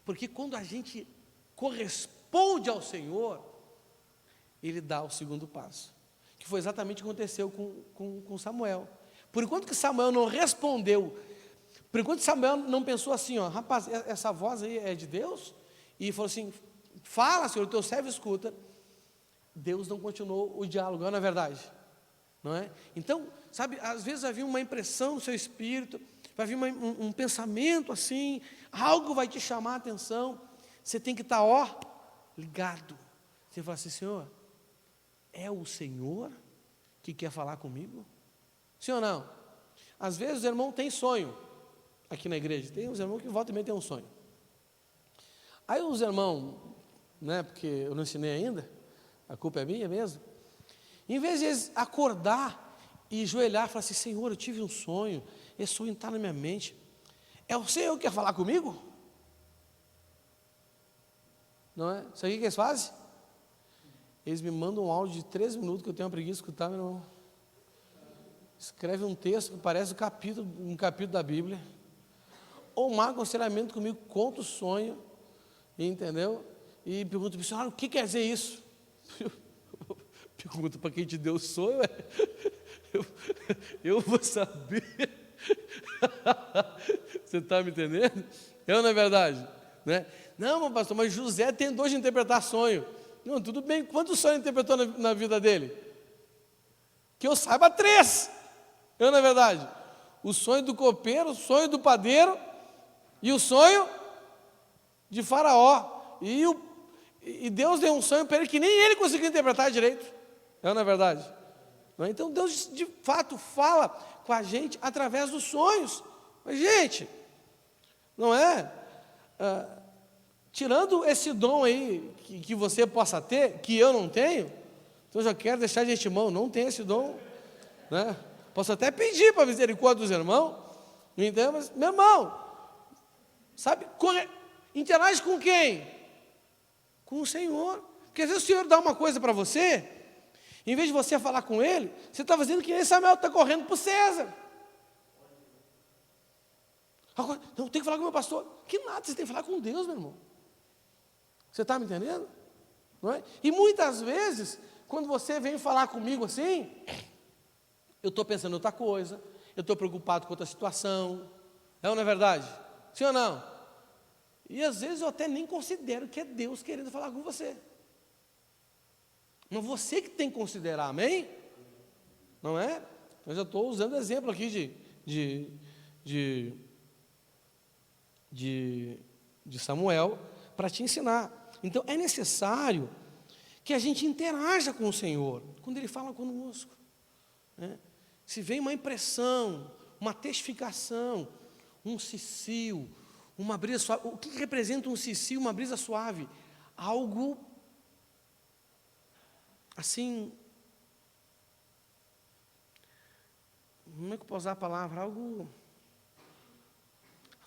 Porque quando a gente corresponde ao Senhor, Ele dá o segundo passo, que foi exatamente o que aconteceu com Samuel. Por enquanto que Samuel não respondeu, por enquanto Samuel não pensou assim, ó, rapaz, essa voz aí é de Deus? E falou assim, fala, Senhor, o teu servo escuta. Deus não continuou o diálogo, não é verdade? Não é? Então, sabe, às vezes vai vir uma impressão no seu espírito, vai vir um pensamento assim, algo vai te chamar a atenção, você tem que estar, ligado. Você fala assim, Senhor, é o Senhor que quer falar comigo? Sim ou não? Às vezes os irmãos têm sonho, aqui na igreja, tem uns irmãos que voltam e meia tem um sonho. Aí os irmãos, né, porque eu não ensinei ainda, a culpa é minha mesmo, em vez de eles acordar e joelhar e falar assim, Senhor, eu tive um sonho, esse sonho está na minha mente, é o Senhor que quer falar comigo? Não é? Sabe o que eles fazem? Eles me mandam um áudio de 3 minutos, que eu tenho uma preguiça de escutar, meu irmão. Escreve um texto que parece um capítulo da Bíblia, ou um aconselhamento comigo, conta o sonho, entendeu? E pergunta para o senhor, o que quer dizer isso? Pergunta para quem te deu o sonho, eu vou saber. Você está me entendendo? Não é verdade? Né? Não, meu pastor, mas José tem dor de interpretar sonho. Não, tudo bem, quantos sonhos interpretou na vida dele? Que eu saiba 3. Não é verdade? O sonho do copeiro, o sonho do padeiro e o sonho de Faraó. E Deus deu um sonho para ele que nem ele conseguiu interpretar direito. Não é verdade? Não é? Então Deus de fato fala com a gente através dos sonhos. Mas, gente, não é? Tirando esse dom aí que você possa ter, que eu não tenho, então eu já quero deixar de antemão, não tenho esse dom, né? Posso até pedir para a misericórdia dos irmãos, entendeu? Mas, meu irmão, sabe, interage com quem? Com o Senhor. Porque às vezes o Senhor dá uma coisa para você, em vez de você falar com Ele, você está fazendo que nem Samuel está correndo para o César. Agora, não, tem que falar com o meu pastor. Que nada, você tem que falar com Deus, meu irmão. Você está me entendendo? Não é? E muitas vezes, quando você vem falar comigo assim, eu estou pensando em outra coisa, eu estou preocupado com outra situação. É ou não é verdade? Sim ou não? E às vezes eu até nem considero que é Deus querendo falar com você. Mas você que tem que considerar, amém? Não é? Eu já estou usando exemplo aqui de Samuel para te ensinar. Então é necessário que a gente interaja com o Senhor quando Ele fala conosco, né? Se vem uma impressão, uma testificação, um cicio, uma brisa suave. O que representa um cicio, uma brisa suave? Algo assim, como é que eu posso usar a palavra? Algo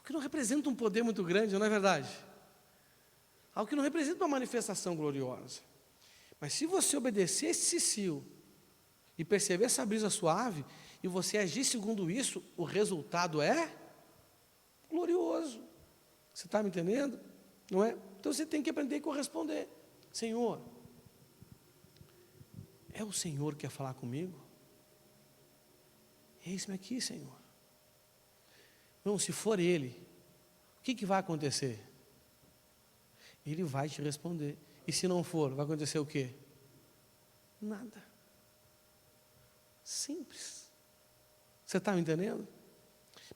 que não representa um poder muito grande, não é verdade? Algo que não representa uma manifestação gloriosa. Mas se você obedecer esse cicio e perceber essa brisa suave, e você agir segundo isso, o resultado é glorioso. Você está me entendendo? Não é? Então você tem que aprender a corresponder. Senhor, é o Senhor que quer falar comigo? Eis-me aqui, Senhor. Não, se for Ele, o que vai acontecer? Ele vai te responder. E se não for, vai acontecer o quê? Nada. Simples. Você está me entendendo?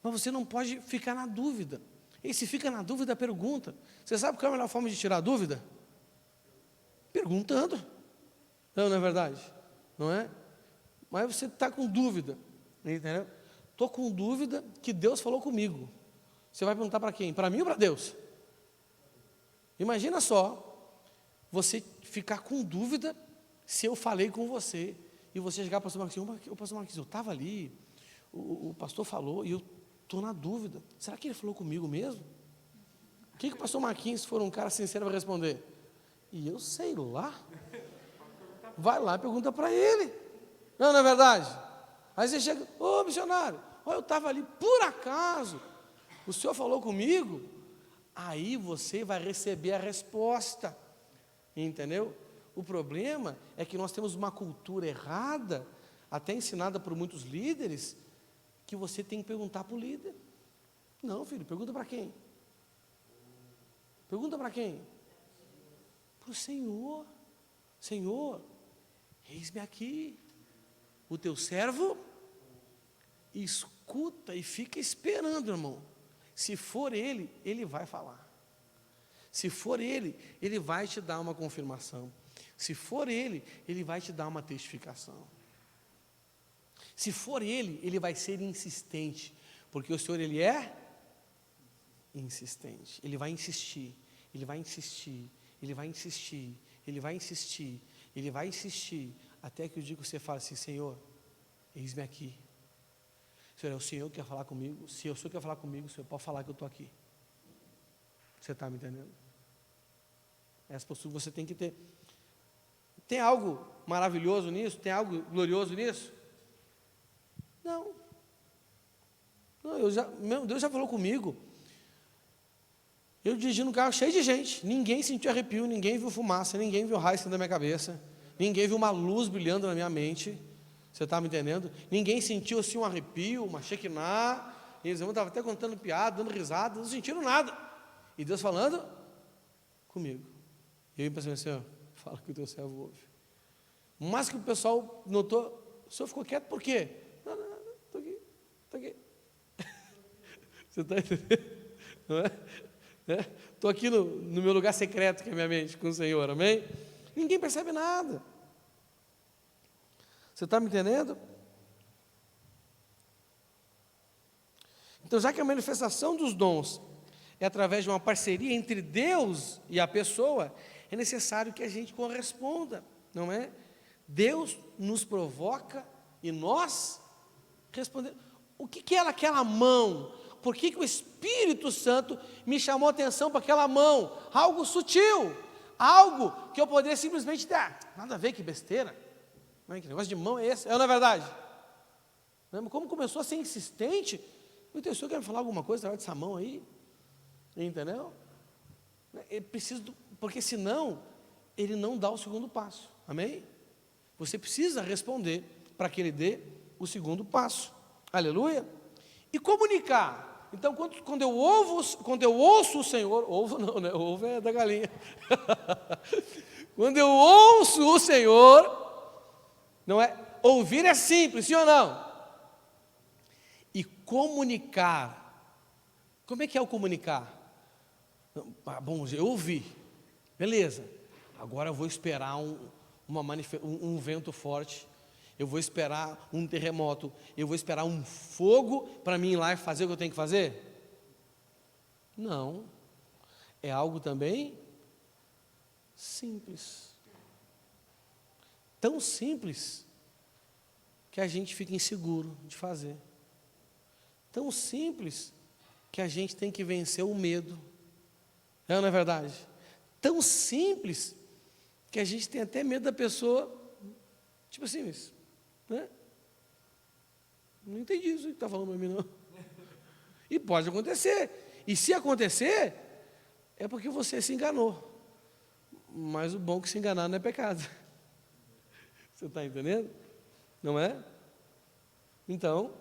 Mas você não pode ficar na dúvida. E se fica na dúvida, pergunta. Você sabe qual é a melhor forma de tirar a dúvida? Perguntando. Não é verdade? Não é? Mas você está com dúvida. Entendeu? Estou com dúvida que Deus falou comigo. Você vai perguntar para quem? Para mim ou para Deus? Imagina só, você ficar com dúvida se eu falei com você, e você chegar para o pastor Marquinhos, o pastor Marquinhos, eu estava ali, o pastor falou, e eu estou na dúvida, será que ele falou comigo mesmo? O que o pastor Marquinhos, se for um cara sincero, vai responder? E eu sei lá. Vai lá e pergunta para ele. Não é verdade? Aí você chega, ô missionário, eu estava ali, por acaso, o senhor falou comigo? Aí você vai receber a resposta, entendeu? O problema é que nós temos uma cultura errada, até ensinada por muitos líderes, que você tem que perguntar para o líder. Não, filho, pergunta para quem? Pergunta para quem? Para o Senhor. Senhor, eis-me aqui, o teu servo, escuta e fica esperando, irmão. Se for Ele, Ele vai falar. Se for Ele, Ele vai te dar uma confirmação. Se for Ele, Ele vai te dar uma testificação. Se for Ele, Ele vai ser insistente, porque o Senhor, Ele é insistente. Ele vai insistir, Ele vai insistir, Ele vai insistir, Ele vai insistir, Ele vai insistir, até que o dia que você fala assim, Senhor, eis-me aqui. Senhor, é o Senhor que quer falar comigo. Se o Senhor quer falar comigo, o Senhor pode falar que eu estou aqui. Você está me entendendo? Essa postura você tem que ter. Tem algo maravilhoso nisso? Tem algo glorioso nisso? Não. Meu Deus já falou comigo. Eu dirigi no carro cheio de gente. Ninguém sentiu arrepio, ninguém viu fumaça, ninguém viu raio saindo da minha cabeça, ninguém viu uma luz brilhando na minha mente. Você está me entendendo? Ninguém sentiu assim um arrepio, uma shekinah. Eles estavam até contando piada, dando risada, não sentiram nada. E Deus falando comigo. E eu pensei assim, ó, fala que o teu servo ouve. Mas que o pessoal notou, o senhor ficou quieto por quê? Não, estou aqui. Você está entendendo? Não é? Estou aqui no meu lugar secreto, que é a minha mente, com o Senhor, amém? Ninguém percebe nada. Você está me entendendo? Então, já que a manifestação dos dons é através de uma parceria entre Deus e a pessoa, é necessário que a gente corresponda, não é? Deus nos provoca e nós respondemos. O que era aquela mão? Por que o Espírito Santo me chamou a atenção para aquela mão? Algo sutil, algo que eu poderia simplesmente dar. Nada a ver, que besteira. Que negócio de mão é esse? É, não é verdade? Como começou a ser insistente, meu Deus, o senhor quer me falar alguma coisa através dessa mão aí? Entendeu? É preciso, porque senão ele não dá o segundo passo. Amém? Você precisa responder para que ele dê o segundo passo. Aleluia? E comunicar. Então, quando eu ouço o Senhor, ovo não, né? Ovo é da galinha. Quando eu ouço o Senhor, não é? Ouvir é simples, sim ou não? E comunicar. Como é que é o comunicar? Bom, eu ouvi. Beleza. Agora eu vou esperar um vento forte. Eu vou esperar um terremoto. Eu vou esperar um fogo para mim ir lá e fazer o que eu tenho que fazer? Não. É algo também simples. Tão simples que a gente fica inseguro de fazer. Tão simples que a gente tem que vencer o medo. Não é verdade? Tão simples que a gente tem até medo da pessoa, tipo assim, isso, né? Não entendi isso que está falando para mim, não. E pode acontecer. E se acontecer, é porque você se enganou. Mas o bom é que se enganar não é pecado. Você está entendendo? Não é? Então,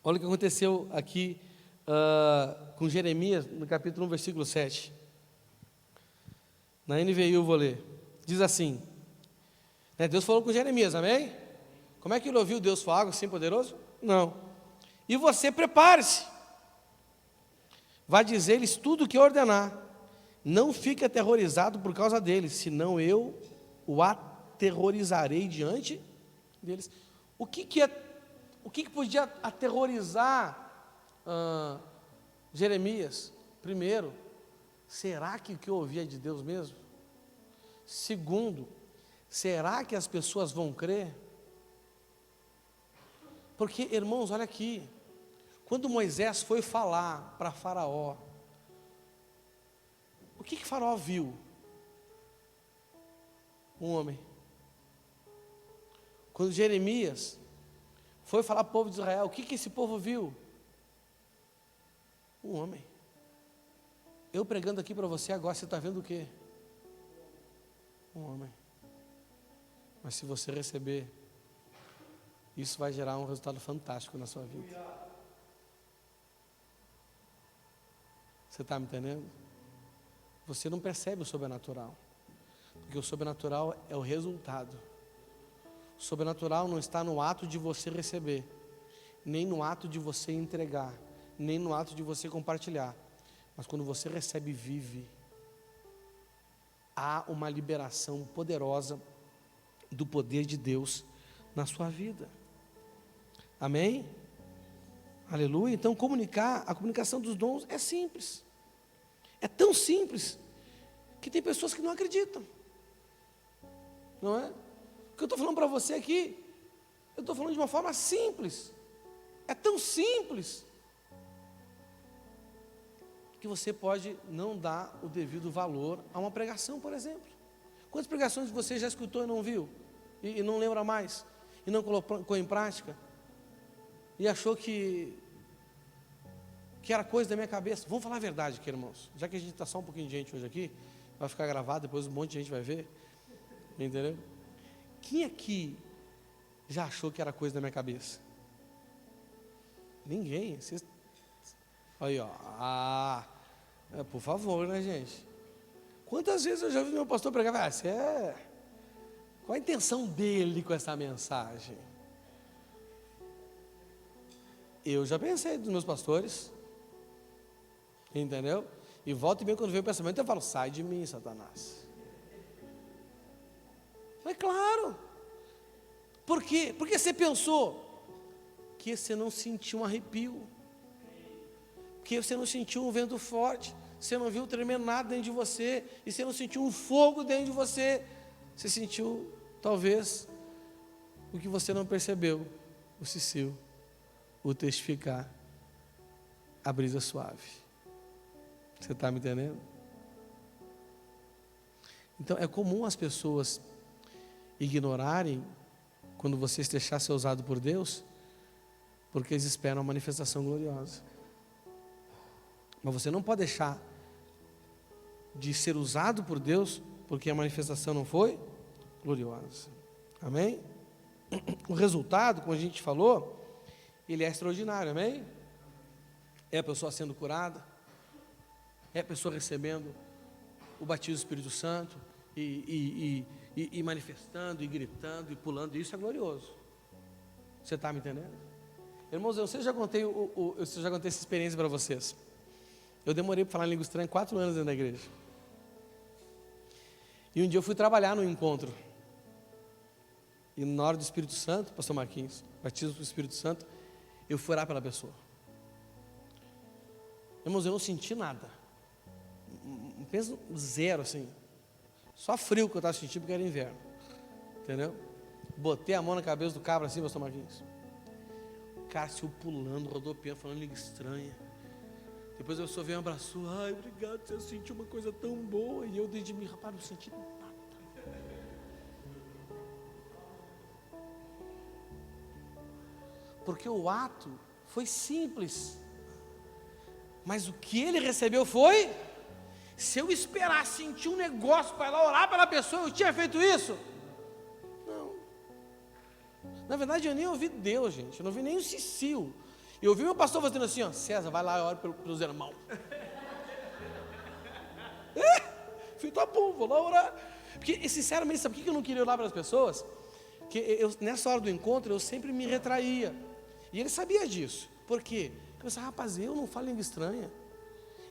olha o que aconteceu aqui com Jeremias, no capítulo 1, versículo 7. Na NVI eu vou ler. Diz assim, né, Deus falou com Jeremias, amém? Como é que ele ouviu Deus falar algo assim poderoso? Não. E você prepare-se. Vai dizer-lhes tudo o que ordenar. Não fique aterrorizado por causa deles, senão eu o aterrorizarei diante deles. O que podia aterrorizar Jeremias? Primeiro, será que o que eu ouvi é de Deus mesmo? Segundo, será que as pessoas vão crer? Porque, irmãos, olha aqui, quando Moisés foi falar para Faraó, o que Faraó viu? Um homem. Quando Jeremias foi falar para o povo de Israel, o que esse povo viu? Um homem. Eu pregando aqui para você agora, você está vendo o quê? Um homem. Mas se você receber, isso vai gerar um resultado fantástico na sua vida. Você está me entendendo? Você não percebe o sobrenatural, porque o sobrenatural é o resultado. O sobrenatural não está no ato de você receber, nem no ato de você entregar, nem no ato de você compartilhar, mas quando você recebe e vive, há uma liberação poderosa do poder de Deus na sua vida. Amém? Aleluia. Então a comunicação dos dons é simples. É tão simples que tem pessoas que não acreditam. Não é? O que eu estou falando para você aqui, eu estou falando de uma forma simples. É tão simples que você pode não dar o devido valor a uma pregação, por exemplo. Quantas pregações você já escutou e não viu? E não lembra mais? E não colocou em prática? E achou que era coisa da minha cabeça? Vamos falar a verdade aqui, irmãos. Já que a gente está só um pouquinho de gente hoje aqui, vai ficar gravado, depois um monte de gente vai ver. Entendeu? Quem aqui já achou que era coisa da minha cabeça? Ninguém. Vocês... Aí, ó. Por favor, né, gente? Quantas vezes eu já ouvi meu pastor pregar? Qual a intenção dele com essa mensagem? Eu já pensei dos meus pastores. Entendeu? E volta e meia, quando vem o pensamento, eu falo, sai de mim, Satanás. É claro. Por quê? Porque você pensou que você não sentiu um arrepio, que você não sentiu um vento forte, você não viu tremer nada dentro de você, e você não sentiu um fogo dentro de você. Você sentiu, talvez, o que você não percebeu, o cicio, o testificar, a brisa suave. Você está me entendendo? Então, é comum as pessoas ignorarem quando você se deixar ser usado por Deus, porque eles esperam uma manifestação gloriosa. Mas você não pode deixar de ser usado por Deus, porque a manifestação não foi gloriosa. Amém? O resultado, como a gente falou, ele é extraordinário, amém? É a pessoa sendo curada, é a pessoa recebendo o batismo do Espírito Santo, e manifestando, e gritando, e pulando, isso é glorioso. Você está me entendendo? Irmãos, eu já contei essa experiência para vocês. Eu demorei para falar em língua estranha 4 anos dentro da igreja. E um dia eu fui trabalhar no encontro. E na hora do Espírito Santo, pastor Marquinhos, batismo do Espírito Santo, eu fui orar pela pessoa. Irmãos, eu não senti nada. Penso zero assim. Só frio que eu estava sentindo porque era inverno. Entendeu? Botei a mão na cabeça do cabra assim, pastor Marquinhos. O cara saiu pulando, rodopiando, falando língua estranha. Depois eu só veio um abraço. Ai, obrigado, você sentiu uma coisa tão boa. E eu dentro de mim, rapaz, não senti nada. Porque o ato foi simples. Mas o que ele recebeu foi... Se eu esperar sentir um negócio para ir lá orar pela pessoa, eu tinha feito isso? Não. Na verdade, eu nem ouvi Deus, gente. Eu não ouvi nem o cicio. Eu ouvi meu pastor fazendo assim, ó, César, vai lá e ora pelos irmãos. Falei, tá bom, vou lá orar. Porque, sinceramente, sabe por que eu não queria orar pelas pessoas? Porque nessa hora do encontro, eu sempre me retraía. E ele sabia disso. Por quê? Eu pensava, rapaz, eu não falo língua estranha.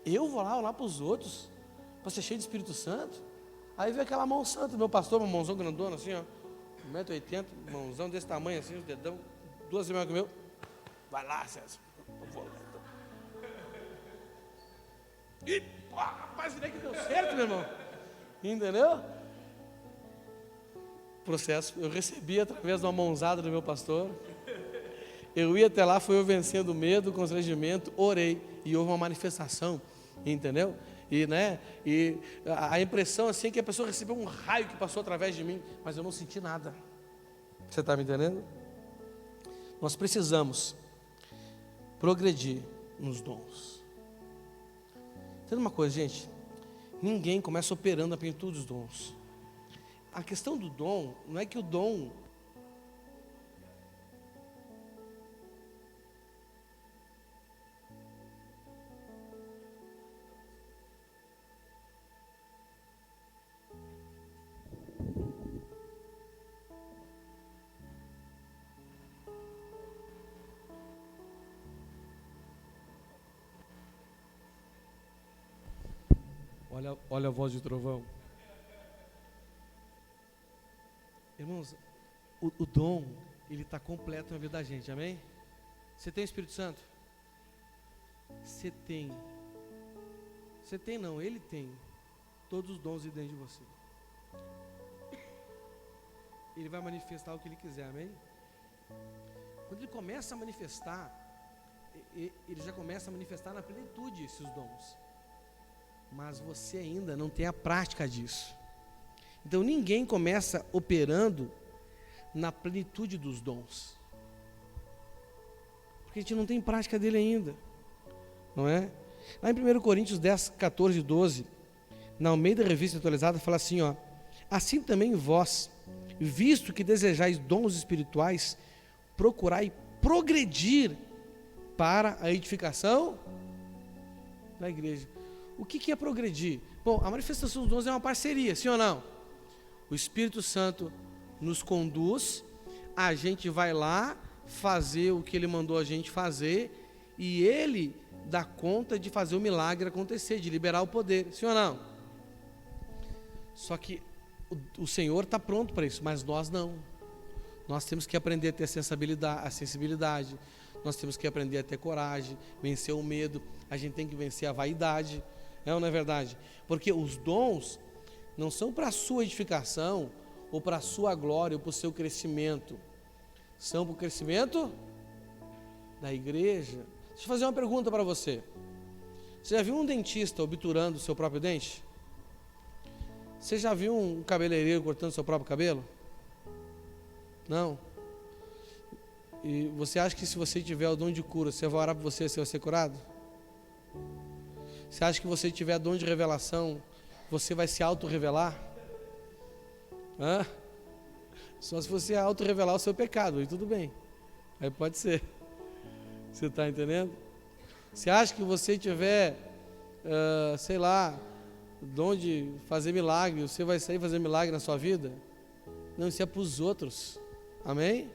Eu vou lá orar para os outros, para ser cheio de Espírito Santo. Aí veio aquela mão santa do meu pastor, uma mãozão grandona assim, ó, 1,80 m, mãozão desse tamanho assim, os dedão, 2 vezes maior que o meu. Vai lá, César. Eu vou lá, então. E, rapaz, virei que deu certo, meu irmão. Entendeu? Processo, eu recebi através de uma mãozada do meu pastor. Eu ia até lá, foi eu vencendo o medo, o constrangimento, orei, e houve uma manifestação, entendeu? E, a impressão assim é que a pessoa recebeu um raio que passou através de mim, mas eu não senti nada. Você está me entendendo? Nós precisamos progredir nos dons. Entenda uma coisa, gente, ninguém começa operando a plenitude dos dons. A questão do dom, não é que o dom... Olha a voz de trovão. Irmãos, o dom, ele está completo na vida da gente, amém? Você tem o Espírito Santo? Você tem. Você tem não, ele tem todos os dons dentro de você. Ele vai manifestar o que ele quiser, amém? Quando ele começa a manifestar, ele já começa a manifestar na plenitude esses dons. Mas você ainda não tem a prática disso. Então ninguém começa operando na plenitude dos dons, porque a gente não tem prática dele ainda, não é? Lá em 1 Coríntios 10, 14 e 12, na Almeida Revista Atualizada, fala assim, ó: assim também vós, visto que desejais dons espirituais, procurai progredir para a edificação da igreja. O que é progredir? Bom, a manifestação dos dons é uma parceria, sim ou não? O Espírito Santo nos conduz, a gente vai lá fazer o que ele mandou a gente fazer, e ele dá conta de fazer o milagre acontecer, de liberar o poder, sim ou não? Só que o Senhor está pronto para isso, mas nós não. Nós temos que aprender a ter a sensibilidade, nós temos que aprender a ter coragem, vencer o medo, a gente tem que vencer a vaidade, não é verdade? Porque os dons não são para a sua edificação, ou para a sua glória, ou para o seu crescimento, são para o crescimento da igreja. Deixa eu fazer uma pergunta para você. Você já viu um dentista obturando o seu próprio dente? Você já viu um cabeleireiro cortando o seu próprio cabelo? Não? E você acha que se você tiver o dom de cura, você vai orar por você vai ser curado? Você acha que você tiver dom de revelação, você vai se auto-revelar? Só se você auto-revelar o seu pecado, aí tudo bem. Aí pode ser. Você está entendendo? Você acha que você tiver, sei lá, dom de fazer milagre, você vai sair fazer milagre na sua vida? Não, isso é para os outros. Amém?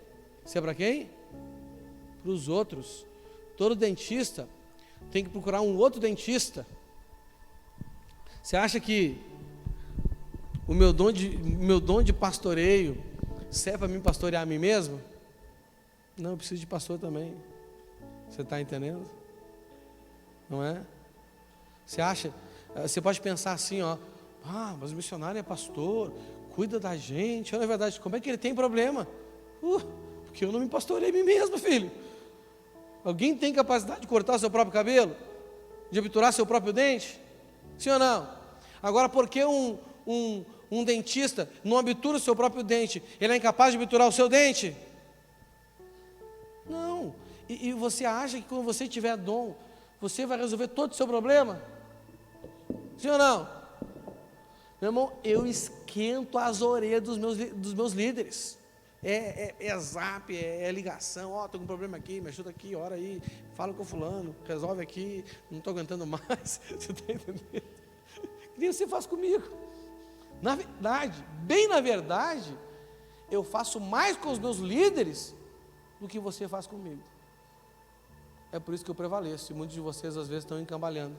Isso é para quem? Para os outros. Todo dentista tem que procurar um outro dentista. Você acha que o meu dom de pastoreio serve para mim pastorear a mim mesmo? Não, eu preciso de pastor também. Você está entendendo? Não é? Você pode pensar assim, mas o missionário é pastor, cuida da gente. Na verdade, como é que ele tem problema? Porque eu não me pastorei a mim mesmo, filho. Alguém tem capacidade de cortar seu próprio cabelo? De obturar seu próprio dente? Sim ou não? Agora, por que um dentista não obtura o seu próprio dente? Ele é incapaz de obturar o seu dente? Não. E você acha que quando você tiver dom, você vai resolver todo o seu problema? Sim ou não? Meu irmão, eu esquento as orelhas dos meus líderes. É zap, é ligação. Estou com um problema aqui, me ajuda aqui, ora aí, fala com o fulano, resolve aqui, não estou aguentando mais. Você está entendendo? O que você faz comigo? Na verdade, bem na verdade, eu faço mais com os meus líderes do que você faz comigo. É por isso que eu prevaleço, e muitos de vocês às vezes estão encambalhando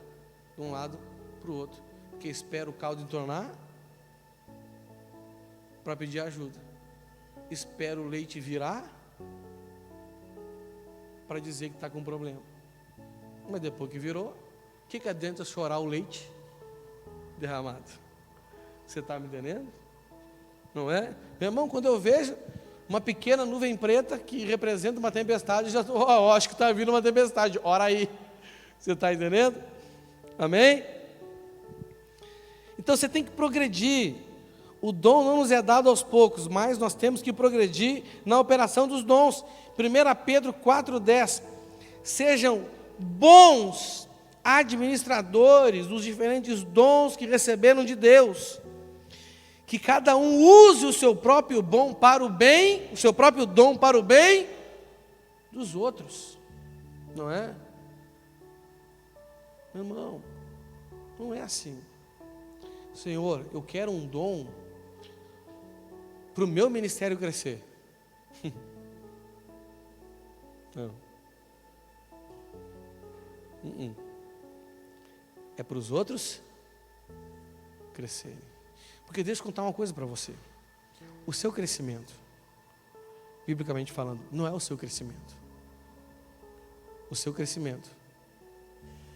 de um lado para o outro, porque espera o caldo entornar para pedir ajuda, espera o leite virar para dizer que está com problema, mas depois que virou, o que adianta chorar o leite derramado? Você está me entendendo? Não é? Meu irmão, quando eu vejo uma pequena nuvem preta que representa uma tempestade, já estou, acho que está vindo uma tempestade, ora aí. Você está entendendo? Amém? Então você tem que progredir. O dom não nos é dado aos poucos, mas nós temos que progredir na operação dos dons. 1 Pedro 4,10. Sejam bons administradores dos diferentes dons que receberam de Deus. Que cada um use o seu próprio dom para o bem, o seu próprio dom para o bem dos outros. Não é? Meu irmão, não é assim. Senhor, eu quero um dom para o meu ministério crescer. Não. É para os outros crescerem. Porque deixa eu contar uma coisa para você. O seu crescimento, biblicamente falando, não é o seu crescimento. O seu crescimento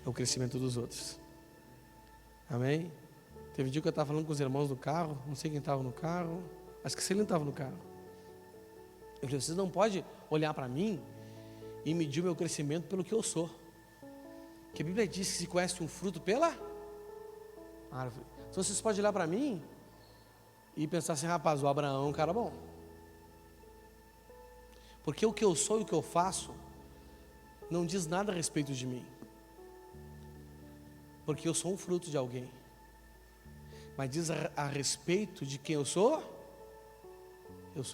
é o crescimento dos outros. Amém? Teve um dia que eu estava falando com os irmãos do carro, não sei quem estava no carro, acho que Celino estava no carro. Eu falei, vocês não podem olhar para mim e medir o meu crescimento pelo que eu sou. Porque a Bíblia diz que se conhece um fruto pela árvore. Então vocês podem olhar para mim e pensar assim, rapaz, o Abraão é um cara bom. Porque o que eu sou e o que eu faço não diz nada a respeito de mim. Porque eu sou um fruto de alguém. Mas diz a respeito de quem eu sou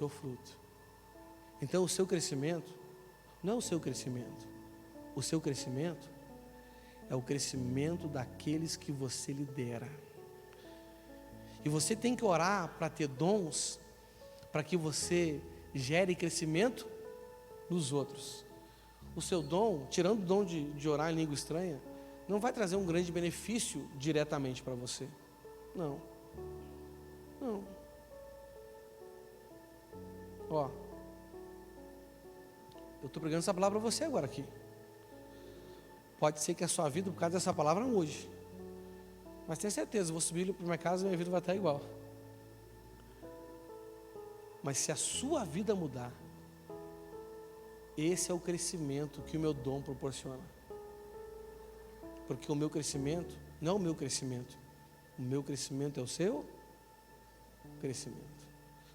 fruto. Então o seu crescimento não é o seu crescimento. O seu crescimento é o crescimento daqueles que você lidera. E você tem que orar para ter dons, para que você gere crescimento nos outros. O seu dom, tirando o dom de orar em língua estranha, não vai trazer um grande benefício diretamente para você. Não. Eu estou pregando essa palavra para você agora aqui. Pode ser que a sua vida, por causa dessa palavra, mude. Mas tenha certeza, eu vou subir para minha casa e minha vida vai estar igual. Mas se a sua vida mudar, esse é o crescimento que o meu dom proporciona. Porque o meu crescimento não é o meu crescimento. O meu crescimento é o seu crescimento.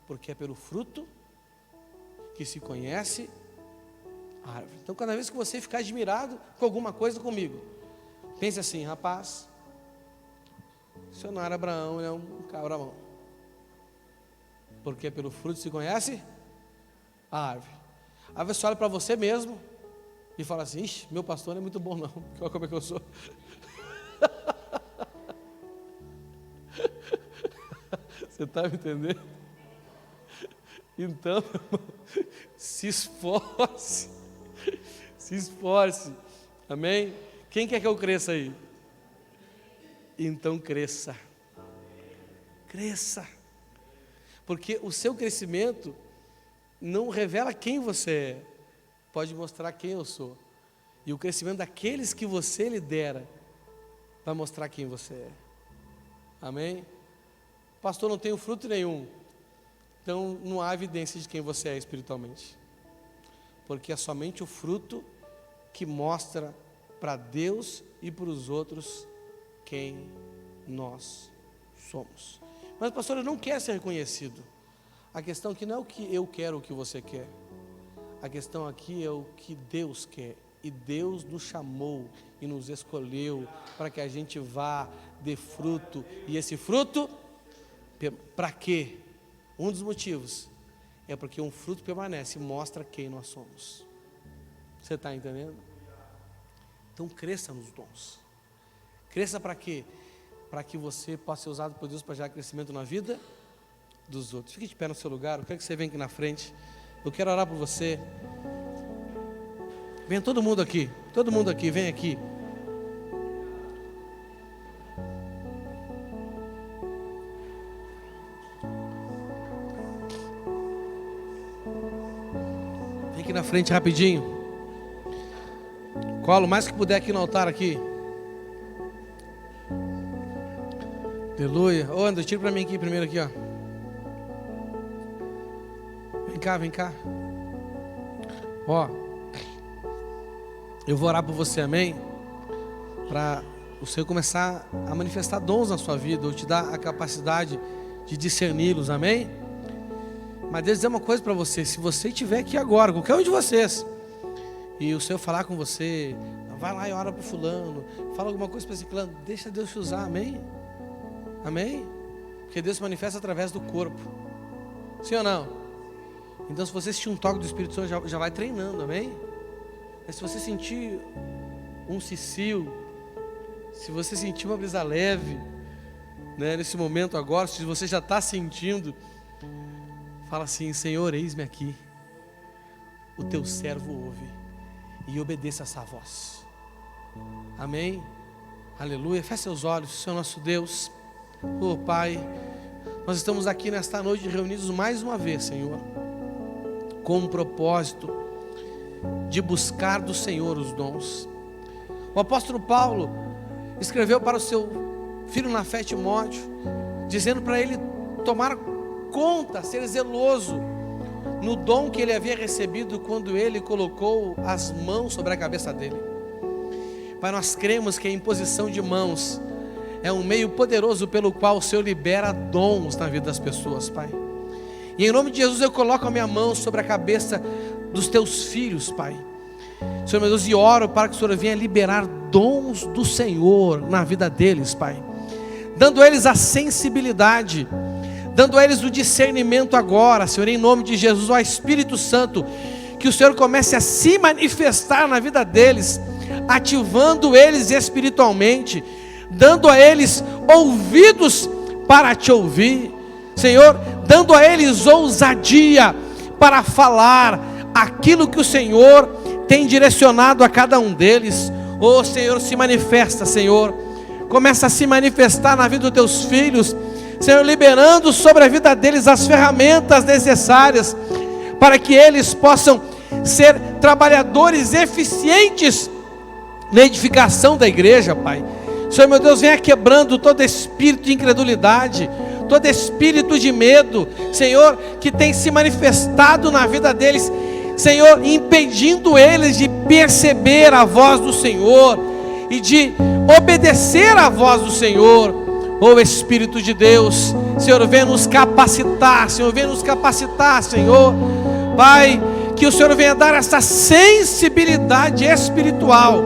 Porque é pelo fruto que se conhece a árvore. Então, cada vez que você ficar admirado com alguma coisa comigo, pense assim: rapaz, o senhor não era Abraão, ele é um cabra-mão. Porque pelo fruto se conhece a árvore. Aí você olha para você mesmo e fala assim: ixi, meu pastor não é muito bom não, olha como é que eu sou. Você está me entendendo? Então, se esforce, amém? Quem quer que eu cresça aí? Então cresça, porque o seu crescimento não revela quem você é, pode mostrar quem eu sou, e o crescimento daqueles que você lidera vai mostrar quem você é, amém? Pastor, não tenho fruto nenhum, então não há evidência de quem você é espiritualmente, porque é somente o fruto que mostra para Deus e para os outros quem nós somos. Mas pastor, eu não quero ser reconhecido. A questão aqui não é o que eu quero, o que você quer. A questão aqui é o que Deus quer. E Deus nos chamou e nos escolheu para que a gente vá, dê fruto. E esse fruto, para quê? Um dos motivos é porque um fruto permanece e mostra quem nós somos. Você está entendendo? Então cresça nos dons. Cresça para quê? Para que você possa ser usado por Deus para gerar crescimento na vida dos outros. Fique de pé no seu lugar, eu quero que você venha aqui na frente. Eu quero orar por você. Venha todo mundo aqui, vem aqui. Vem aqui na frente rapidinho. Colo mais que puder aqui no altar aqui. Aleluia. Ô André, tira para mim aqui primeiro aqui, ó. Vem cá. Ó, eu vou orar por você, amém? Para o Senhor começar a manifestar dons na sua vida, ou te dar a capacidade de discerni-los, amém? Mas Deus dizer uma coisa para você: se você estiver aqui agora, qualquer um de vocês, e o Senhor falar com você, vai lá e ora para fulano, fala alguma coisa para esse fulano, deixa Deus te usar, amém? Amém? Porque Deus se manifesta através do corpo. Sim ou não? Então, se você sentir um toque do Espírito Santo, já vai treinando, amém? Mas se você sentir um cicio, se você sentir uma brisa leve, né, nesse momento agora, se você já está sentindo, fala assim: Senhor, eis-me aqui. O teu servo ouve e obedeça essa voz. Amém? Aleluia. Feche seus olhos, Senhor nosso Deus. Oh Pai, nós estamos aqui nesta noite reunidos mais uma vez, Senhor, com um propósito de buscar do Senhor os dons. O apóstolo Paulo escreveu para o seu filho na fé Timóteo, dizendo para ele tomar conta, ser zeloso no dom que ele havia recebido quando ele colocou as mãos sobre a cabeça dele. Pai, nós cremos que a imposição de mãos é um meio poderoso pelo qual o Senhor libera dons na vida das pessoas, Pai. E em nome de Jesus eu coloco a minha mão sobre a cabeça dos teus filhos, Pai. Senhor meu Deus, e oro para que o Senhor venha liberar dons do Senhor na vida deles, Pai. Dando a eles a sensibilidade, dando a eles o discernimento agora, Senhor, em nome de Jesus, ó Espírito Santo, que o Senhor comece a se manifestar na vida deles, ativando eles espiritualmente, dando a eles ouvidos para te ouvir, Senhor, dando a eles ousadia para falar aquilo que o Senhor tem direcionado a cada um deles. Oh Senhor, se manifesta, Senhor, começa a se manifestar na vida dos teus filhos, Senhor, liberando sobre a vida deles as ferramentas necessárias para que eles possam ser trabalhadores eficientes na edificação da igreja, Pai. Senhor, meu Deus, venha quebrando todo espírito de incredulidade, todo espírito de medo, Senhor, que tem se manifestado na vida deles, Senhor, impedindo eles de perceber a voz do Senhor e de obedecer à voz do Senhor. Oh Espírito de Deus, Senhor, venha nos capacitar, Senhor, venha nos capacitar, Senhor, Pai, que o Senhor venha dar essa sensibilidade espiritual.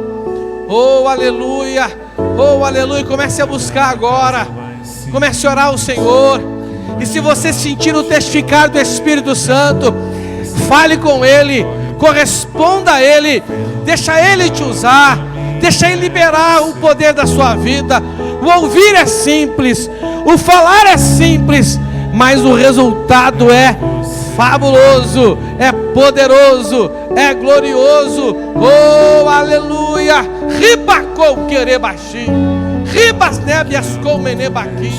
Oh aleluia, oh aleluia. Comece a buscar agora, comece a orar ao Senhor, e se você sentir o testificar do Espírito Santo, fale com Ele, corresponda a Ele, deixa Ele te usar, deixa Ele liberar o poder da sua vida. O ouvir é simples, o falar é simples, mas o resultado é fabuloso, é poderoso, é glorioso. Oh aleluia. Ribacou querebaxi, ribas nebias com menebaqui,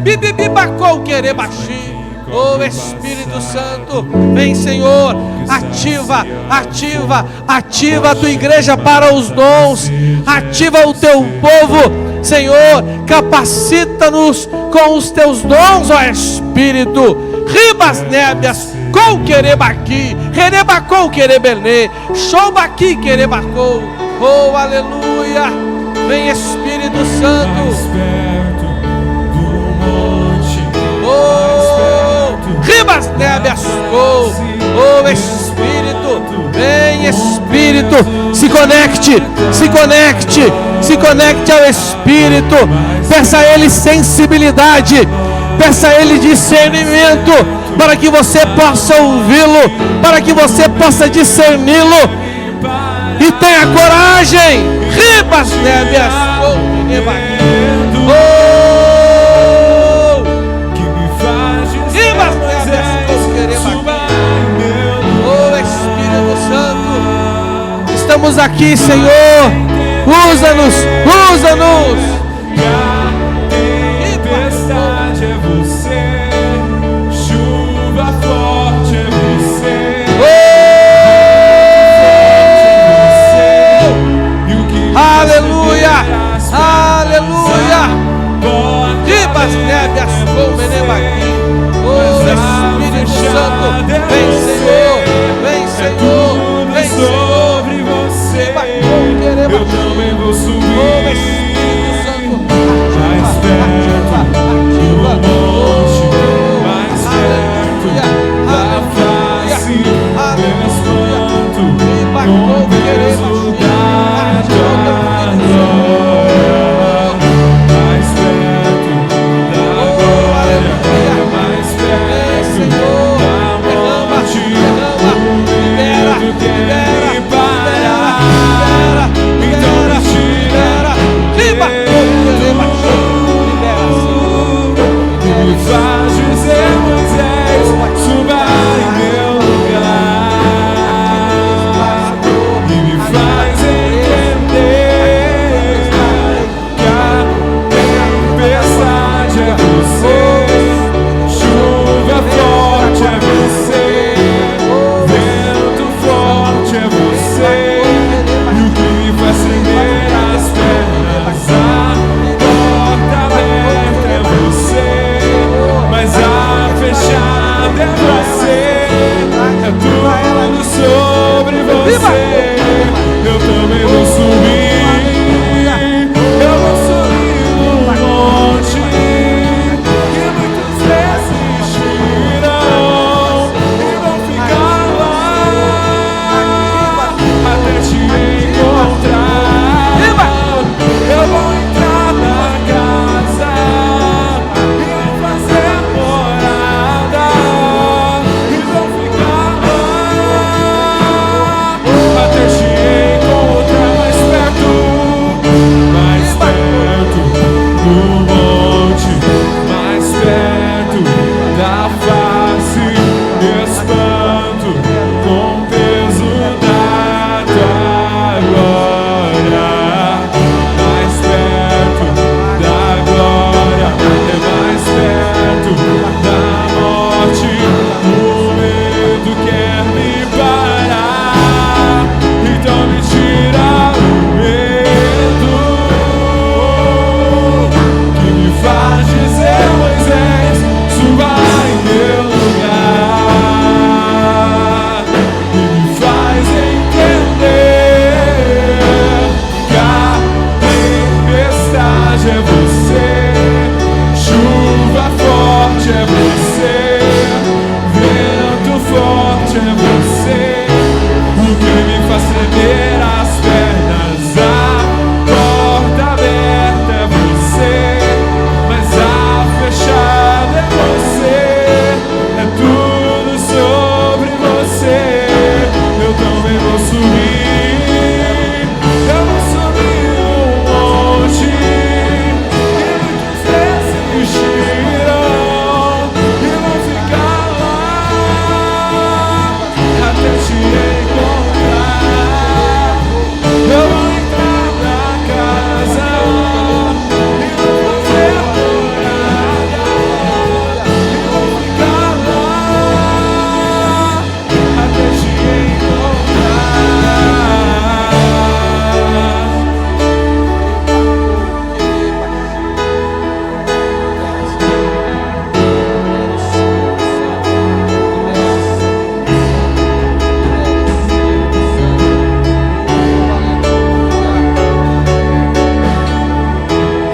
bibibibacou querebaxi. Oh Espírito Santo, vem Senhor, ativa, ativa, ativa a tua igreja para os dons, ativa o teu povo, Senhor, capacita-nos com os teus dons, ó Espírito. Ribas nébias, com querebaqui, rerebacou querebenê, choubaqui querebacou. Oh aleluia, vem Espírito Santo. Ribas nébias, oh Espírito, vem Espírito, se conecte, se conecte, se conecte ao Espírito, peça a Ele sensibilidade, peça a Ele discernimento, para que você possa ouvi-lo, para que você possa discerni-lo, e tenha coragem. Ribas nébias, estamos aqui, Senhor, usa-nos, usa-nos. Tempestade é você, chuva forte é você, aleluia, aleluia. Ribas nébias com menebaqui. Oh Espírito Santo, vem Senhor, vem Senhor, vem Senhor. eu também vou subir. Oh Espírito Santo.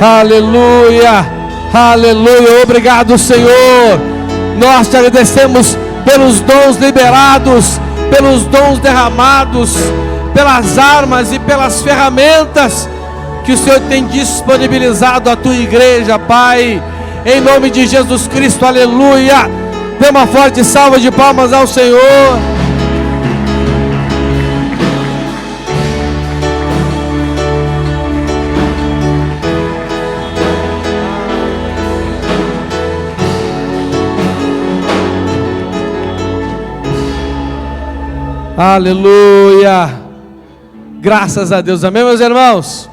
Aleluia, aleluia. Obrigado, Senhor. Nós te agradecemos pelos dons liberados, pelos dons derramados, pelas armas e pelas ferramentas que o Senhor tem disponibilizado à tua igreja, Pai, em nome de Jesus Cristo, aleluia. Dê uma forte salva de palmas ao Senhor. Aleluia, graças a Deus, amém, meus irmãos?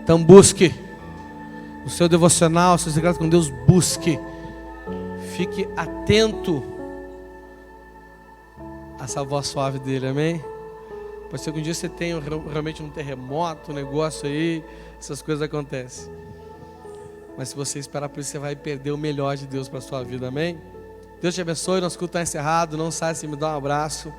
Então busque o seu devocional, seu secreto com Deus, busque, fique atento a essa voz suave dele, amém? Pode ser que um dia você tenha realmente um terremoto, um negócio aí, essas coisas acontecem, mas se você esperar por isso, você vai perder o melhor de Deus para a sua vida, amém? Deus te abençoe, nosso culto está encerrado, não saia sem me dar um abraço.